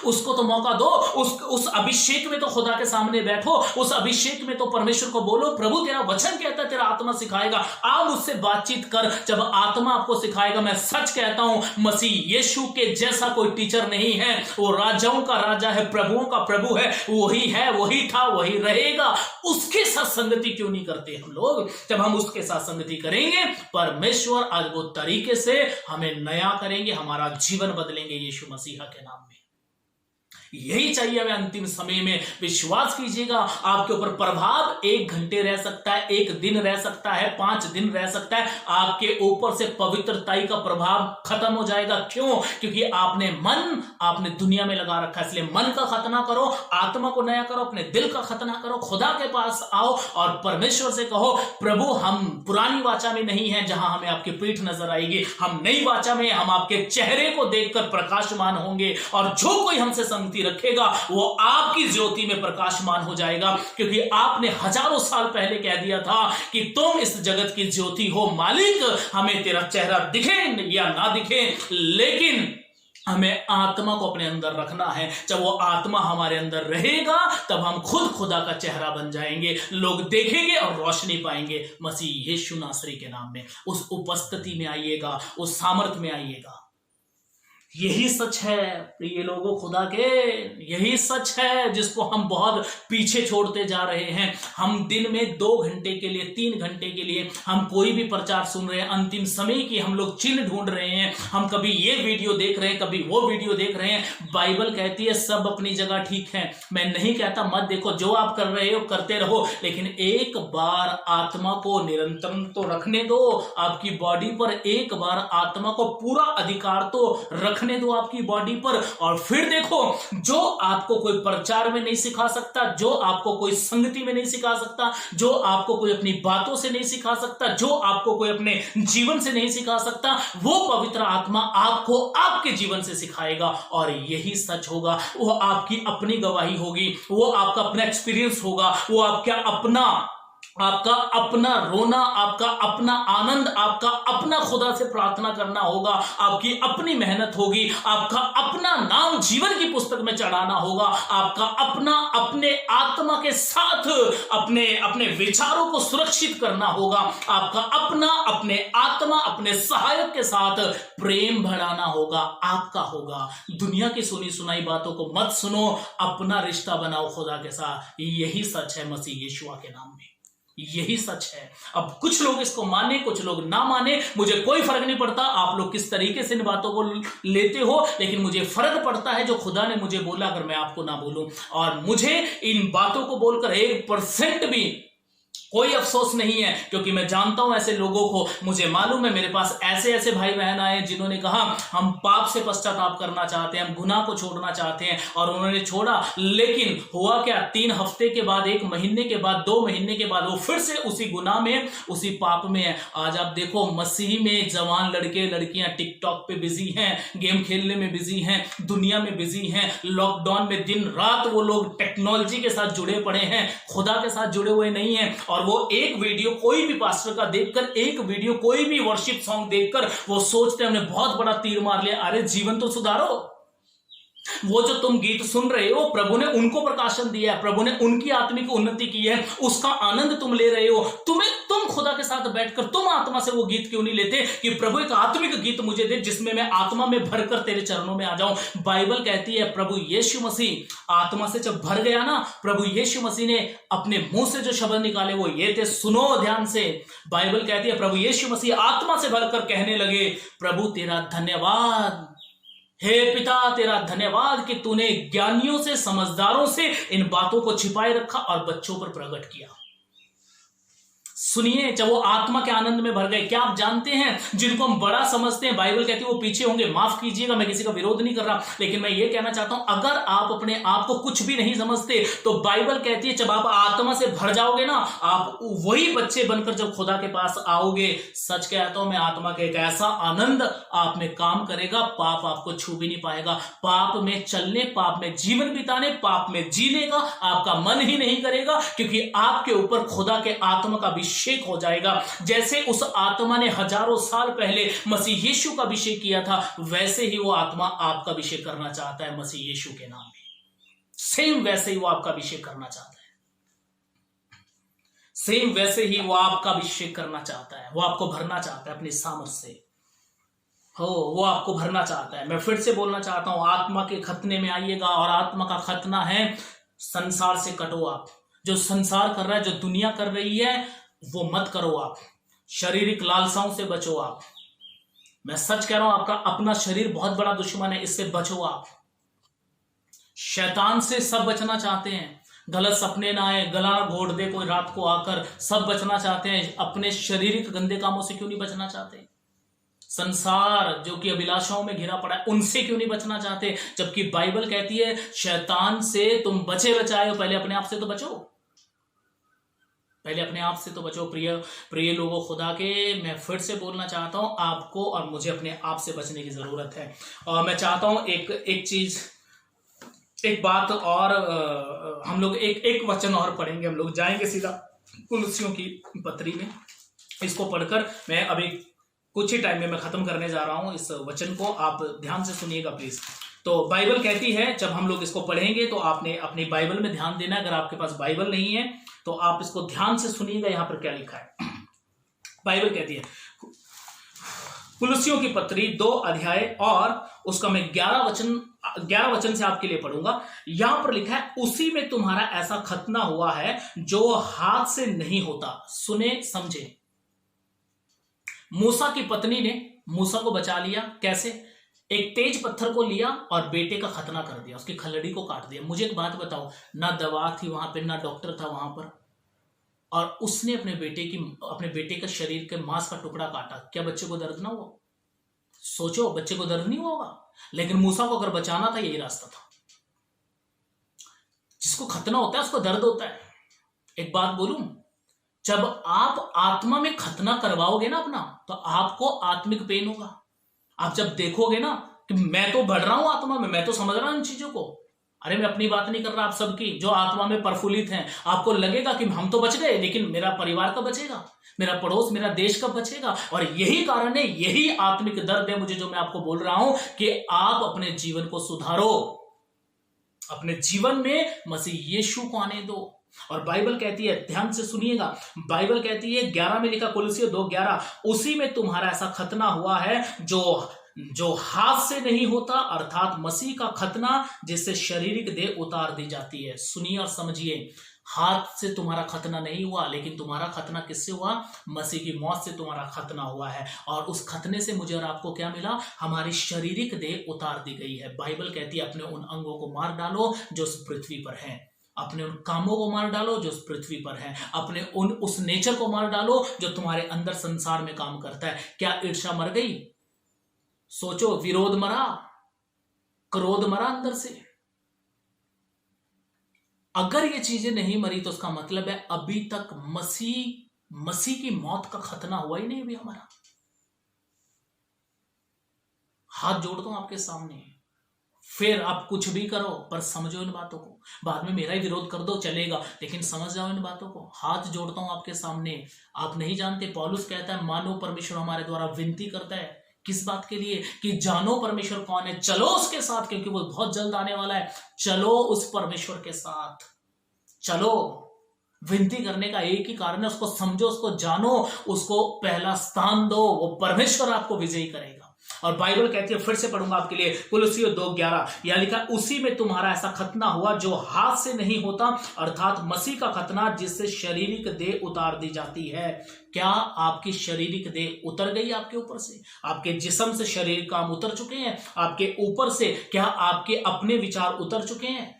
उसको तो मौका दो। उस अभिषेक में तो खुदा के सामने बैठो, उस अभिषेक में तो परमेश्वर को बोलो, प्रभु तेरा वचन कहता है तेरा आत्मा सिखाएगा, आप उससे बातचीत कर। जब आत्मा आपको सिखाएगा, मैं सच कहता हूं मसीह यीशु के जैसा कोई टीचर नहीं है। वो राजाओं का राजा है, प्रभुओं का प्रभु है, वही है, वही था, वही रहेगा। उसके साथ संगति क्यों नहीं करते हम लोग? जब हम उसके साथ संगति करेंगे, परमेश्वर अद्भुत तरीके से हमें नया करेंगे, हमारा जीवन बदलेंगे यीशु मसीहा के नाम में। यही चाहिए हमें अंतिम समय में। विश्वास कीजिएगा, आपके ऊपर प्रभाव 1 घंटे रह सकता है, 1 दिन रह सकता है, 5 दिन रह सकता है, आपके ऊपर से पवित्रताई का प्रभाव खत्म हो जाएगा। क्यों? क्योंकि आपने दुनिया में लगा रखा है। इसलिए मन का खतना करो, आत्मा को नया करो, अपने दिल का खतना करो, खुदा के पास आओ और परमेश्वर से कहो, प्रभु हम पुरानी वाचा में नहीं है जहां हमें आपकी पीठ नजर आएगी, हम नई वाचा में, हम आपके चेहरे को देखकर प्रकाशमान होंगे, और जो कोई हमसे संगति रखेगा वो आपकी ज्योति में प्रकाशमान हो जाएगा। क्योंकि आपने हजारों साल पहले कह दिया था कि तुम इस जगत की ज्योति हो। मालिक, हमें तेरा चेहरा दिखे या ना दिखे, लेकिन हमें आत्मा को अपने अंदर रखना है। जब वो आत्मा हमारे अंदर रहेगा तब हम खुद खुदा का चेहरा बन जाएंगे, लोग देखेंगे और रोशनी पाएंगे। मसीह यीशु नासरी के नाम में उस उपस्थिति में आइएगा, उस सामर्थ में आइएगा। यही सच है प्रिय लोगों खुदा के, यही सच है जिसको हम बहुत पीछे छोड़ते जा रहे हैं। हम दिन में 2 घंटे के लिए, 3 घंटे के लिए हम कोई भी प्रचार सुन रहे हैं, अंतिम समय की हम लोग चिन्ह ढूंढ रहे हैं। हम कभी ये वीडियो देख रहे हैं, कभी वो वीडियो देख रहे हैं। बाइबल कहती है सब अपनी जगह ठीक है, मैं नहीं कहता मत देखो, जो आप कर रहे हो करते रहो, लेकिन एक बार आत्मा को निरंतर तो रखने दो। आपकी बॉडी पर एक बार आत्मा को पूरा अधिकार तो रख रखने दो आपकी बॉडी पर। और फिर देखो, जो आपको कोई प्रचार में नहीं सिखा सकता, जो आपको कोई संगति में नहीं सिखा सकता, जो आपको कोई अपनी बातों से नहीं सिखा सकता, जो आपको कोई अपने जीवन से नहीं सिखा सकता, वो पवित्र आत्मा आपको आपके जीवन से सिखाएगा। और यही सच होगा, वो आपकी अपनी गवाही होगी, वो आपका अपना एक्सपीरियंस होगा, वो आपका अपना रोना, आपका अपना आनंद, आपका अपना खुदा से प्रार्थना करना होगा, आपकी अपनी मेहनत होगी, आपका अपना नाम जीवन की पुस्तक में चढ़ाना होगा, आपका अपना अपने आत्मा के साथ अपने विचारों को सुरक्षित करना होगा, आपका अपना अपने आत्मा अपने सहायक के साथ प्रेम बढ़ाना होगा, आपका होगा। दुनिया की सुनी सुनाई बातों को मत सुनो, अपना रिश्ता बनाओ खुदा के साथ। यही सच है मसीह यीशुआ के नाम में, यही सच है। अब कुछ लोग इसको माने, कुछ लोग ना माने, मुझे कोई फर्क नहीं पड़ता आप लोग किस तरीके से इन बातों को लेते हो, लेकिन मुझे फर्क पड़ता है जो खुदा ने मुझे बोला, अगर मैं आपको ना बोलूं। और मुझे इन बातों को बोलकर 1% भी कोई अफसोस नहीं है, क्योंकि मैं जानता हूं ऐसे लोगों को। मुझे मालूम है मेरे पास ऐसे भाई बहन आए जिन्होंने कहा हम पाप से पश्चाताप करना चाहते हैं, हम गुनाह को छोड़ना चाहते हैं, और उन्होंने छोड़ा। लेकिन हुआ क्या, 3 हफ्ते के बाद, 1 महीने के बाद, 2 महीने के बाद वो फिर से उसी गुनाह में, उसी पाप में है। आज आप देखो मसीह में जवान लड़के लड़कियां टिकटॉक पे बिजी हैं, गेम खेलने में बिजी हैं, दुनिया में बिजी हैं। लॉकडाउन में दिन रात वो लोग टेक्नोलॉजी के साथ जुड़े पड़े हैं, खुदा के साथ जुड़े हुए नहीं है। और वो एक वीडियो कोई भी पास्टर का देखकर, एक वीडियो कोई भी वर्शिप सॉन्ग देखकर वो सोचते हैं हमने बहुत बड़ा तीर मार लिया। अरे जीवन तो सुधारो। वो जो तुम गीत सुन रहे हो, प्रभु ने उनको प्रकाशन दिया है, प्रभु ने उनकी आत्मिक उन्नति की है, उसका आनंद तुम ले रहे हो। तुम खुदा के साथ बैठकर तुम आत्मा से वो गीत क्यों नहीं लेते कि प्रभु एक आत्मिक गीत मुझे दे जिसमें मैं आत्मा में भरकर तेरे चरणों में आ जाऊं। बाइबल कहती है प्रभु यीशु मसीह आत्मा से जब भर गया ना, प्रभु यीशु मसीह ने अपने मुंह से जो शब्द निकाले वो ये थे, सुनो ध्यान से। बाइबल कहती है प्रभु यीशु मसीह आत्मा से भरकर कहने लगे, प्रभु तेरा धन्यवाद, हे पिता तेरा धन्यवाद कि तूने ज्ञानियों से, समझदारों से इन बातों को छिपाए रखा और बच्चों पर प्रकट किया। सुनिए, जब वो आत्मा के आनंद में भर गए, क्या आप जानते हैं जिनको हम बड़ा समझते हैं, बाइबल कहती है वो पीछे होंगे। माफ कीजिएगा, मैं किसी का विरोध नहीं कर रहा, लेकिन मैं ये कहना चाहता हूं, अगर आप अपने आप को कुछ भी नहीं समझते तो बाइबल कहती है जब आप आत्मा से भर जाओगे ना, आप वही बच्चे बनकर जब खुदा के पास आओगे, सच कहता हूं मैं, आत्मा का एक ऐसा आनंद आप में काम करेगा, पाप आपको छू भी नहीं पाएगा। पाप में चलने, पाप में जीवन बिताने, पाप में जीने का आपका मन ही नहीं करेगा, क्योंकि आपके ऊपर खुदा के आत्मा का अभिषेक हो जाएगा। जैसे उस आत्मा ने हजारों साल पहले मसीह यीशु का अभिषेक किया था, वैसे ही वो आत्मा आपका अभिषेक करना चाहता है मसीह यीशु के नाम में। सेम वैसे ही वो आपका अभिषेक करना चाहता है, सेम वैसे ही वो आपका अभिषेक करना चाहता है। वो आपको भरना चाहता है अपनी सामर्थ से, वो आपको भरना चाहता है। मैं फिर से बोलना चाहता हूं, आत्मा के खतने में आइएगा, और आत्मा का खतना है संसार से कटो। आप जो संसार कर रहा है, जो दुनिया कर रही है, वो मत करो। आप शारीरिक लालसाओं से बचो। आप, मैं सच कह रहा हूं, आपका अपना शरीर बहुत बड़ा दुश्मन है, इससे बचो। आप शैतान से सब बचना चाहते हैं, गलत सपने ना आए, गला घोट दे कोई रात को आकर, सब बचना चाहते हैं। अपने शारीरिक गंदे कामों से क्यों नहीं बचना चाहते? संसार जो कि अभिलाषाओं में घिरा पड़ा है, उनसे क्यों नहीं बचना चाहते? जबकि बाइबल कहती है शैतान से तुम बचे बचाए हो, पहले अपने आप से तो बचो, पहले अपने आप से तो बचो। प्रिय लोगों खुदा के, मैं फिर से बोलना चाहता हूं, आपको और मुझे अपने आप से बचने की जरूरत है। और मैं चाहता हूं एक चीज, एक बात और, हम लोग एक वचन और पढ़ेंगे, हम लोग जाएंगे सीधा कुलुस्सियों की पत्री में। इसको पढ़कर मैं अभी कुछ ही टाइम में मैं खत्म करने जा रहा हूं इस वचन को, आप ध्यान से सुनिएगा प्लीज। तो बाइबल कहती है, जब हम लोग इसको पढ़ेंगे तो आपने अपनी बाइबल में ध्यान देना। अगर आपके पास बाइबल नहीं है तो आप इसको ध्यान से सुनिएगा, यहां पर क्या लिखा है। बाइबल कहती है, कुलुस्सियों की पत्री 2 अध्याय और उसका मैं 11 वचन से आपके लिए पढ़ूंगा। यहां पर लिखा है, उसी में तुम्हारा ऐसा खतना हुआ है जो हाथ से नहीं होता। सुने समझे, मूसा की पत्नी ने मूसा को बचा लिया। कैसे? एक तेज पत्थर को लिया और बेटे का खतना कर दिया, उसकी खलड़ी को काट दिया। मुझे एक बात बताओ, ना दवा थी वहां पे, ना डॉक्टर था वहां पर, और उसने अपने बेटे के शरीर के मांस का टुकड़ा काटा। क्या बच्चे को दर्द ना हुआ? सोचो, बच्चे को दर्द नहीं होगा, लेकिन मूसा को अगर बचाना था यही रास्ता था। जिसको खतना होता है उसको दर्द होता है। एक बात बोलूं, जब आप आत्मा में खतना करवाओगे ना अपना, तो आपको आत्मिक पेन होगा। आप जब देखोगे ना कि मैं तो बढ़ रहा हूं आत्मा में, मैं तो समझ रहा हूं इन चीजों को, अरे मैं अपनी बात नहीं कर रहा, आप सबकी जो आत्मा में प्रफुल्लित हैं, आपको लगेगा कि हम तो बच गए, लेकिन मेरा परिवार कब बचेगा, मेरा पड़ोस, मेरा देश कब बचेगा। और यही कारण है, यही आत्मिक दर्द है मुझे, जो मैं आपको बोल रहा हूं कि आप अपने जीवन को सुधारो, अपने जीवन में मसीह यीशु को आने दो। और बाइबल कहती है, ध्यान से सुनिएगा, बाइबल कहती है 11 में लिखा, कुलुस्सियों 2:11, उसी में तुम्हारा ऐसा खतना हुआ है जो हाथ से नहीं होता, अर्थात मसीह का खतना, जिससे शारीरिक देह उतार दी जाती है। सुनिए और समझिए, हाथ से तुम्हारा खतना नहीं हुआ, लेकिन तुम्हारा खतना किससे हुआ? मसीह की मौत से तुम्हारा खतना हुआ है। और उस खतने से मुझे और आपको क्या मिला? हमारी शारीरिक देह उतार दी गई है। बाइबल कहती है, अपने उन अंगों को मार डालो जो उस पृथ्वी पर हैं, अपने उन कामों को मार डालो जो उस पृथ्वी पर है, अपने उस नेचर को मार डालो जो तुम्हारे अंदर संसार में काम करता है। क्या ईर्ष्या मर गई? सोचो, विरोध मरा, क्रोध मरा अंदर से? अगर ये चीजें नहीं मरी तो उसका मतलब है अभी तक मसीह की मौत का खतना हुआ ही नहीं अभी हमारा। हाथ जोड़ता हूं आपके सामने, फिर आप कुछ भी करो पर समझो इन बातों को। बाद में मेरा ही विरोध कर दो चलेगा, लेकिन समझ जाओ इन बातों को। हाथ जोड़ता हूं आपके सामने। आप नहीं जानते, पौलुस कहता है, मानो परमेश्वर हमारे द्वारा विनती करता है। किस बात के लिए? कि जानो परमेश्वर कौन है, चलो उसके साथ, क्योंकि वो बहुत जल्द आने वाला है। चलो उस परमेश्वर के साथ, चलो। विनती करने का एक ही कारण है, उसको समझो, उसको जानो, उसको पहला स्थान दो, वो परमेश्वर आपको विजयी करेगा। और बाइबल कहती है, फिर से पढ़ूंगा आपके लिए, कुलुस्सियों 2:11, यह लिखा, उसी में तुम्हारा ऐसा खतना हुआ जो हाथ से नहीं होता, अर्थात मसीह का खतना, जिससे शारीरिक देह उतार दी जाती है। क्या आपकी शारीरिक देह उतर गई आपके ऊपर से? आपके जिस्म से शारीरिक काम उतर चुके हैं? आपके ऊपर से क्या आपके अपने विचार उतर चुके हैं?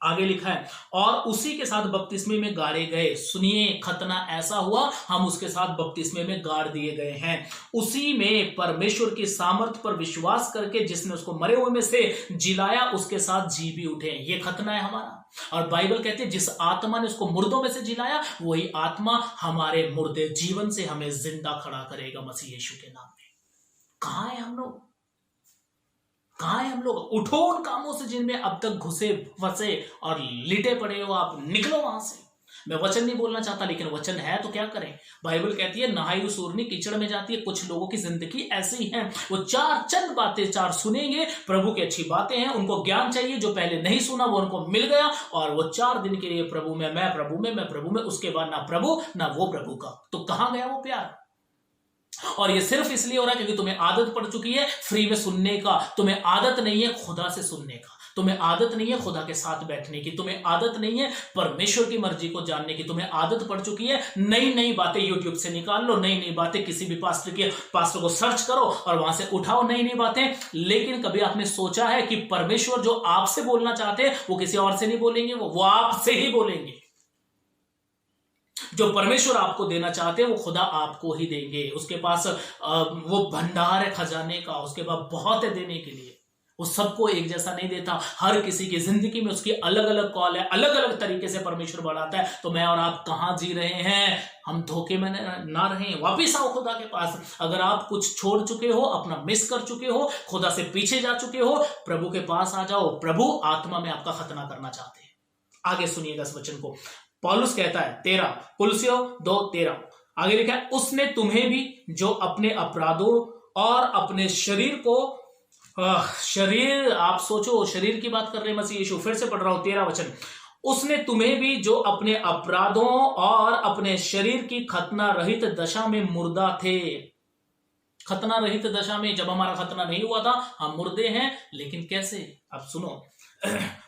आगे लिखा है, और उसी के साथ बपतिस्मे में गाड़े गए। सुनिए, खतना ऐसा हुआ, हम उसके साथ बपतिस्मे में गाड़ दिए गए हैं। उसी में परमेश्वर की सामर्थ पर विश्वास करके, जिसने उसको मरे हुए में से जिलाया, उसके साथ जी भी उठे। ये खतना है हमारा। और बाइबल कहती है, जिस आत्मा ने उसको मुर्दों में से जिलाया, वही आत्मा हमारे मुर्दे जीवन से हमें जिंदा खड़ा करेगा मसीह यीशु के नाम में। कहां है हम लोग? कहां है हम लोग? उठो उन कामों से जिनमें अब तक घुसे फंसे और लिटे पड़े हो, आप निकलो वहां से। मैं वचन नहीं बोलना चाहता, लेकिन वचन है तो क्या करें। बाइबल कहती है, नहाई हुई सूरनी कीचड़ में जाती है। कुछ लोगों की जिंदगी ऐसी है, वो चार चंद बातें चार सुनेंगे, प्रभु की अच्छी बातें हैं, उनको ज्ञान चाहिए, जो पहले नहीं सुना वो उनको मिल गया, और वो 4 दिन के लिए प्रभु में, मैं प्रभु में, मैं प्रभु में, उसके बाद ना प्रभु ना वो प्रभु का। तो कहां गया वो प्यार? और ये सिर्फ इसलिए हो रहा है क्योंकि तुम्हें आदत पड़ चुकी है फ्री में सुनने का। तुम्हें आदत नहीं है खुदा से सुनने का, तुम्हें आदत नहीं है खुदा के साथ बैठने की, तुम्हें आदत नहीं है परमेश्वर की मर्जी को जानने की। तुम्हें आदत पड़ चुकी है नई नई बातें यूट्यूब से निकाल लो, नई नई बातें किसी भी पास्टर को सर्च करो और वहां से उठाओ नई नई बातें। लेकिन कभी आपने सोचा है कि परमेश्वर जो आपसे बोलना चाहते हैं वो किसी और से नहीं बोलेंगे, वो आपसे ही बोलेंगे। जो परमेश्वर आपको देना चाहते हैं वो खुदा आपको ही देंगे। उसके पास वो भंडार है खजाने का, उसके पास बहुत है देने के लिए। वो सबको एक जैसा नहीं देता, हर किसी की जिंदगी में उसकी अलग अलग कॉल है, अलग अलग तरीके से परमेश्वर बढ़ाता है। तो मैं और आप कहां जी रहे हैं? हम धोखे में ना रहें, वापिस आओ खुदा के पास। अगर आप कुछ छोड़ चुके हो, अपना मिस कर चुके हो, खुदा से पीछे जा चुके हो, प्रभु के पास आ जाओ। प्रभु आत्मा में आपका खतना करना चाहते हैं। आगे सुनिएगा इस वचन को। पौलुस कहता है 13, कुलुस्सियों 2:13, आगे लिखा है, उसने तुम्हें भी जो अपने अपराधों और अपने शरीर को, शरीर, आप सोचो शरीर की बात कर रहे हैं मसीह यीशु। फिर से पढ़ रहा हूं 13 वचन, उसने तुम्हें भी जो अपने अपराधों और अपने शरीर की खतना रहित दशा में मुर्दा थे। खतना रहित दशा में, जब हमारा खतना नहीं हुआ था, हम मुर्दे हैं। लेकिन कैसे? अब सुनो,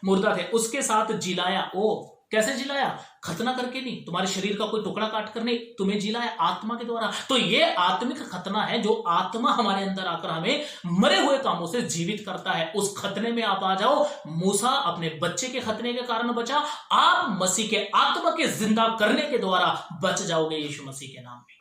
मुर्दा थे, उसके साथ जिलाया। ओ कैसे जिलाया? खतना करके नहीं, तुम्हारे शरीर का कोई टुकड़ा काट कर नहीं, तुम्हें जिलाया आत्मा के द्वारा। तो ये आत्मिक खतना है, जो आत्मा हमारे अंदर आकर हमें मरे हुए कामों से जीवित करता है। उस खतने में आप आ जाओ। मूसा अपने बच्चे के खतने के कारण बचा, आप मसीह के आत्मा के जिंदा करने के द्वारा बच जाओगे यीशु मसीह के नाम में।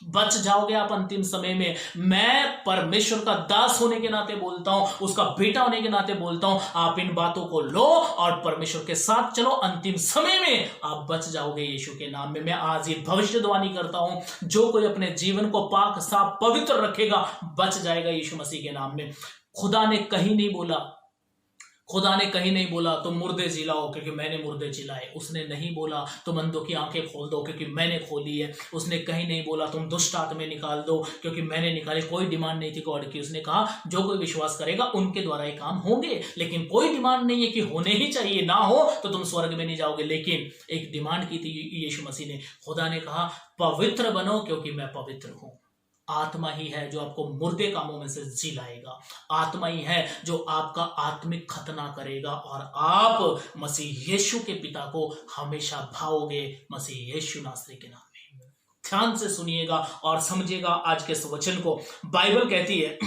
बच जाओगे आप अंतिम समय में। मैं परमेश्वर का दास होने के नाते बोलता हूं, उसका बेटा होने के नाते बोलता हूं, आप इन बातों को लो और परमेश्वर के साथ चलो, अंतिम समय में आप बच जाओगे यीशु के नाम में। मैं आज ये भविष्यवाणी करता हूं, जो कोई अपने जीवन को पाक साफ पवित्र रखेगा बच जाएगा यीशु मसीह के नाम में। खुदा ने कहीं नहीं बोला तुम मुर्दे जिलाओ क्योंकि मैंने मुर्दे जिलाए। उसने नहीं बोला तुम अंधों की आंखें खोल दो क्योंकि मैंने खोली है। उसने कहीं नहीं बोला तुम दुष्ट आत्माएं निकाल दो क्योंकि मैंने निकाली। कोई डिमांड नहीं थी गॉड की। उसने कहा जो कोई विश्वास करेगा उनके द्वारा ये काम होंगे, लेकिन कोई डिमांड नहीं है कि होने ही चाहिए, ना हो तो तुम स्वर्ग में नहीं जाओगे। लेकिन एक डिमांड की थी यीशु मसीह ने। खुदा ने कहा पवित्र बनो क्योंकि मैं पवित्र हूं। आत्मा ही है जो आपको मुर्दे कामों में से जिलाएगा। आत्मा ही है जो आपका आत्मिक खतना करेगा और आप मसीह यीशु के पिता को हमेशा भाओगे, मसीह यीशु नासरी के नाम में। ध्यान से सुनिएगा और समझिएगा आज के इस वचन को। बाइबल कहती है,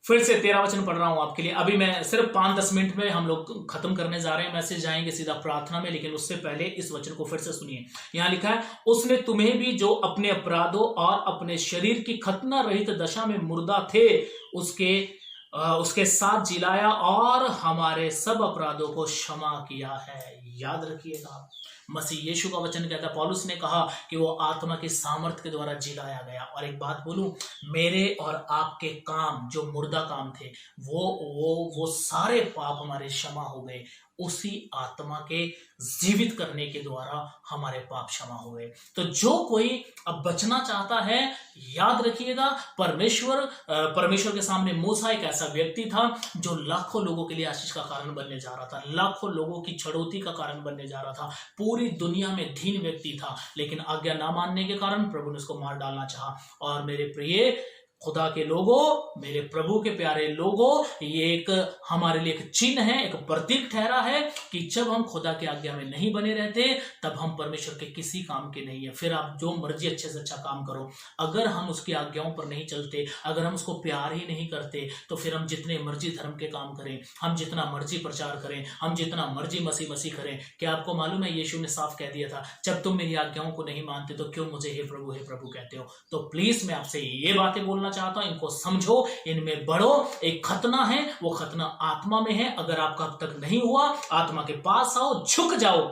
फिर से 13 वचन पढ़ रहा हूं आपके लिए। अभी मैं सिर्फ 5-10 मिनट में हम लोग खत्म करने जा रहे हैं, मैसेज जाएंगे सीधा प्रार्थना में, लेकिन उससे पहले इस वचन को फिर से सुनिए। यहां लिखा है, उसने तुम्हें भी जो अपने अपराधों और अपने शरीर की खतना रहित दशा में मुर्दा थे उसके साथ जिलाया और हमारे सब अपराधों को क्षमा किया है। याद रखिएगा, मसीह यीशु का वचन कहता है, पौलुस ने कहा कि वो आत्मा की सामर्थ्य के द्वारा जिलाया गया। और एक बात बोलूं, मेरे और आपके काम जो मुर्दा काम थे वो सारे पाप हमारे क्षमा हो गए। उसी आत्मा के जीवित करने के द्वारा हमारे पाप क्षमा हो गए। तो जो कोई अब बचना चाहता है, याद रखिएगा, परमेश्वर के सामने मूसा एक ऐसा व्यक्ति था जो लाखों लोगों के लिए आशीष का कारण बनने जा रहा था, लाखों लोगों की छड़ोती का कारण बनने जा रहा था, पूरी दुनिया में धीन व्यक्ति था, लेकिन आज्ञा ना मानने के कारण प्रभु ने उसको मार डालना चाहा। और मेरे प्रिय खुदा के लोगों, मेरे प्रभु के प्यारे लोगों, ये एक हमारे लिए एक चिन्ह है, एक प्रतीक ठहरा है कि जब हम खुदा की आज्ञा में नहीं बने रहते तब हम परमेश्वर के किसी काम के नहीं है। फिर आप जो मर्जी अच्छे से अच्छा काम करो, अगर हम उसकी आज्ञाओं पर नहीं चलते, अगर हम उसको प्यार ही नहीं करते, तो फिर हम जितने मर्जी धर्म के काम करें, हम जितना मर्जी प्रचार करें, हम जितना मर्जी मसीह करें, क्या आपको मालूम है यीशु ने साफ कह दिया था, जब तुम मेरी आज्ञाओं को नहीं मानते तो क्यों मुझे हे प्रभु कहते हो। तो प्लीज मैं आपसे ये बातें बोलना चाहता हूं, इनको समझो, इनमें बढ़ो। एक खतना है, वो खतना आत्मा में है। अगर आपका अब तक नहीं हुआ, आत्मा के पास आओ, झुक जाओ,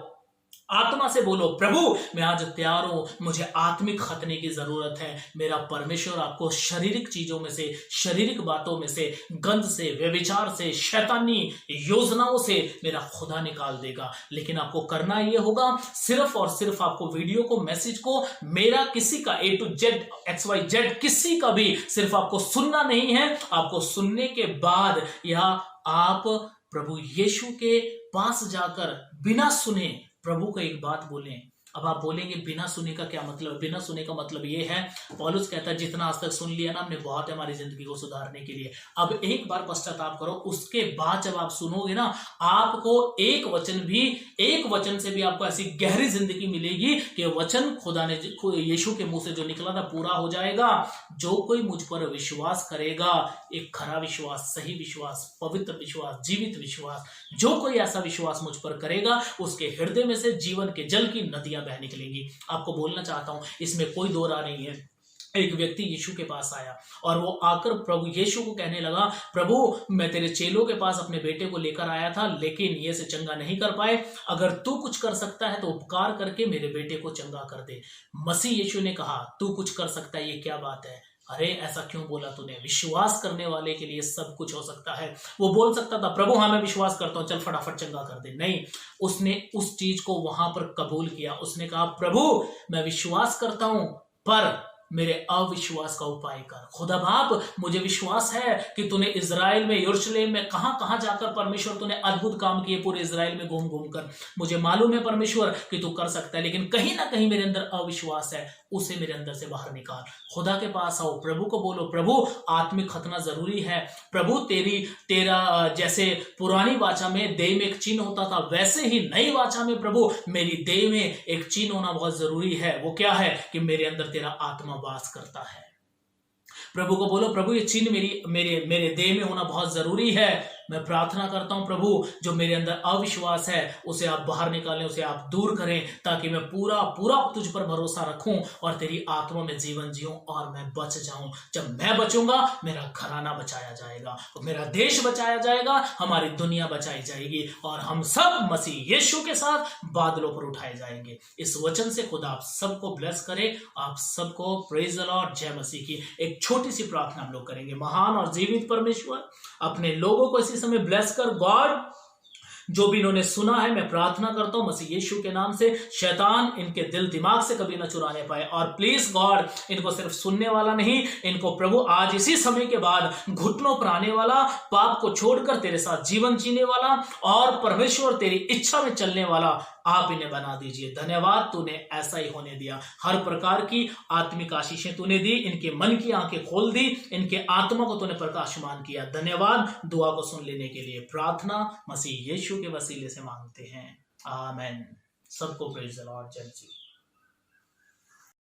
आत्मा से बोलो, प्रभु मैं आज तैयार हूं, मुझे आत्मिक खतने की जरूरत है। मेरा परमेश्वर आपको शारीरिक चीजों में से, शारीरिक बातों में से, गंध से, व्यभिचार से, शैतानी योजनाओं से मेरा खुदा निकाल देगा। लेकिन आपको करना यह होगा, सिर्फ और सिर्फ आपको वीडियो को, मैसेज को, मेरा किसी का A to Z XYZ किसी का भी सिर्फ आपको सुनना नहीं है। आपको सुनने के बाद या आप प्रभु यीशु के पास जाकर बिना सुने प्रभु को एक बात बोलें। अब आप बोलेंगे बिना सुने का क्या मतलब? बिना सुने का मतलब ये है, पौलुस कहता है जितना आज तक सुन लिया ना हमने, बहुत है हमारी जिंदगी को सुधारने के लिए। अब एक बार पश्चाताप करो, उसके बाद जब आप सुनोगे ना, आपको एक वचन से भी आपको ऐसी गहरी जिंदगी मिलेगी कि वचन खुदा ने यीशु के मुंह से जो निकला था पूरा हो जाएगा। जो कोई मुझ पर विश्वास करेगा, एक खरा विश्वास, सही विश्वास, पवित्र विश्वास, जीवित विश्वास, जो कोई ऐसा विश्वास मुझ पर करेगा, उसके हृदय में से जीवन के जल की नदियां बह निकलेंगी। आपको बोलना चाहता हूं, इसमें कोई दो राय नहीं है। एक व्यक्ति यीशु के पास आया और वो आकर प्रभु यीशु को कहने लगा, प्रभु मैं तेरे चेलों के पास अपने बेटे को लेकर आया था, लेकिन ये से चंगा नहीं कर पाए। अगर तू कुछ कर सकता है तो उपकार करके मेरे बेटे को चंगा कर दे। मसीह यीशु ने कहा, तू कुछ कर सकता है, ये क्या बात है? अरे ऐसा क्यों बोला तूने? विश्वास करने वाले के लिए सब कुछ हो सकता है। वो बोल सकता था, प्रभु हाँ मैं विश्वास करता हूं, चल फटाफट चंगा कर दे। नहीं, उसने उस चीज को वहां पर कबूल किया। उसने कहा, प्रभु मैं विश्वास करता हूं, पर मेरे अविश्वास का उपाय कर। खुदा बाप, मुझे विश्वास है कि तूने इजराइल में, यरूशलेम में, कहां कहां जाकर परमेश्वर तूने अद्भुत काम किए, पूरे इजराइल में घूम घूम कर। मुझे मालूम है परमेश्वर कि तू कर सकता है, लेकिन कहीं ना कहीं मेरे अंदर अविश्वास है, उसे मेरे अंदर से बाहर निकाल। खुदा के पास आओ, प्रभु को बोलो, प्रभु आत्मिक खतना जरूरी है। प्रभु तेरा जैसे पुरानी वाचा में देह में एक चिन्ह होता था, वैसे ही नई वाचा में प्रभु मेरी देह में एक चिन्ह होना बहुत जरूरी है। वो क्या है? कि मेरे अंदर तेरा आत्मा वास करता है। प्रभु को बोलो, प्रभु ये चिन्ह मेरे देह में होना बहुत जरूरी है। मैं प्रार्थना करता हूं प्रभु, जो मेरे अंदर अविश्वास है उसे आप बाहर निकालें, उसे आप दूर करें, ताकि मैं पूरा पूरा तुझ पर भरोसा रखूं और तेरी आत्मा में जीवन जीऊं और मैं बच जाऊं। जब मैं बचूंगा मेरा घराना बचाया जाएगा, मेरा देश बचाया जाएगा, हमारी दुनिया बचाई जाएगी और हम सब मसीह यीशु के साथ बादलों पर उठाए जाएंगे। इस वचन से खुदा आप सबको ब्लेस करे, आप सबको प्रेज द लॉर्ड, जय मसीह की। एक छोटी सी प्रार्थना हम लोग करेंगे। महान और जीवित परमेश्वर, अपने लोगों को इसी समय ब्लेस कर गॉड। जो भी इन्होंने सुना है, मैं प्रार्थना करता हूं मसीह यीशु के नाम से, शैतान इनके दिल दिमाग से कभी ना चुराने पाए। और प्लीज गॉड, इनको सिर्फ सुनने वाला नहीं, इनको प्रभु आज इसी समय के बाद घुटनों पर आने वाला, पाप को छोड़कर तेरे साथ जीवन जीने वाला और परमेश्वर तेरी इच्छा में चलने वाला आप इन्हें बना दीजिए। धन्यवाद, तूने ऐसा ही होने दिया। हर प्रकार की आत्मिक आशीषें तूने दी, इनके मन की आंखें खोल दी, इनके आत्मा को तूने प्रकाशमान किया। धन्यवाद, दुआ को सुन लेने के लिए। प्रार्थना मसीह यीशु के वसीले से मांगते हैं, आमेन। सबको प्रेज द लॉर्ड, जय मसीह।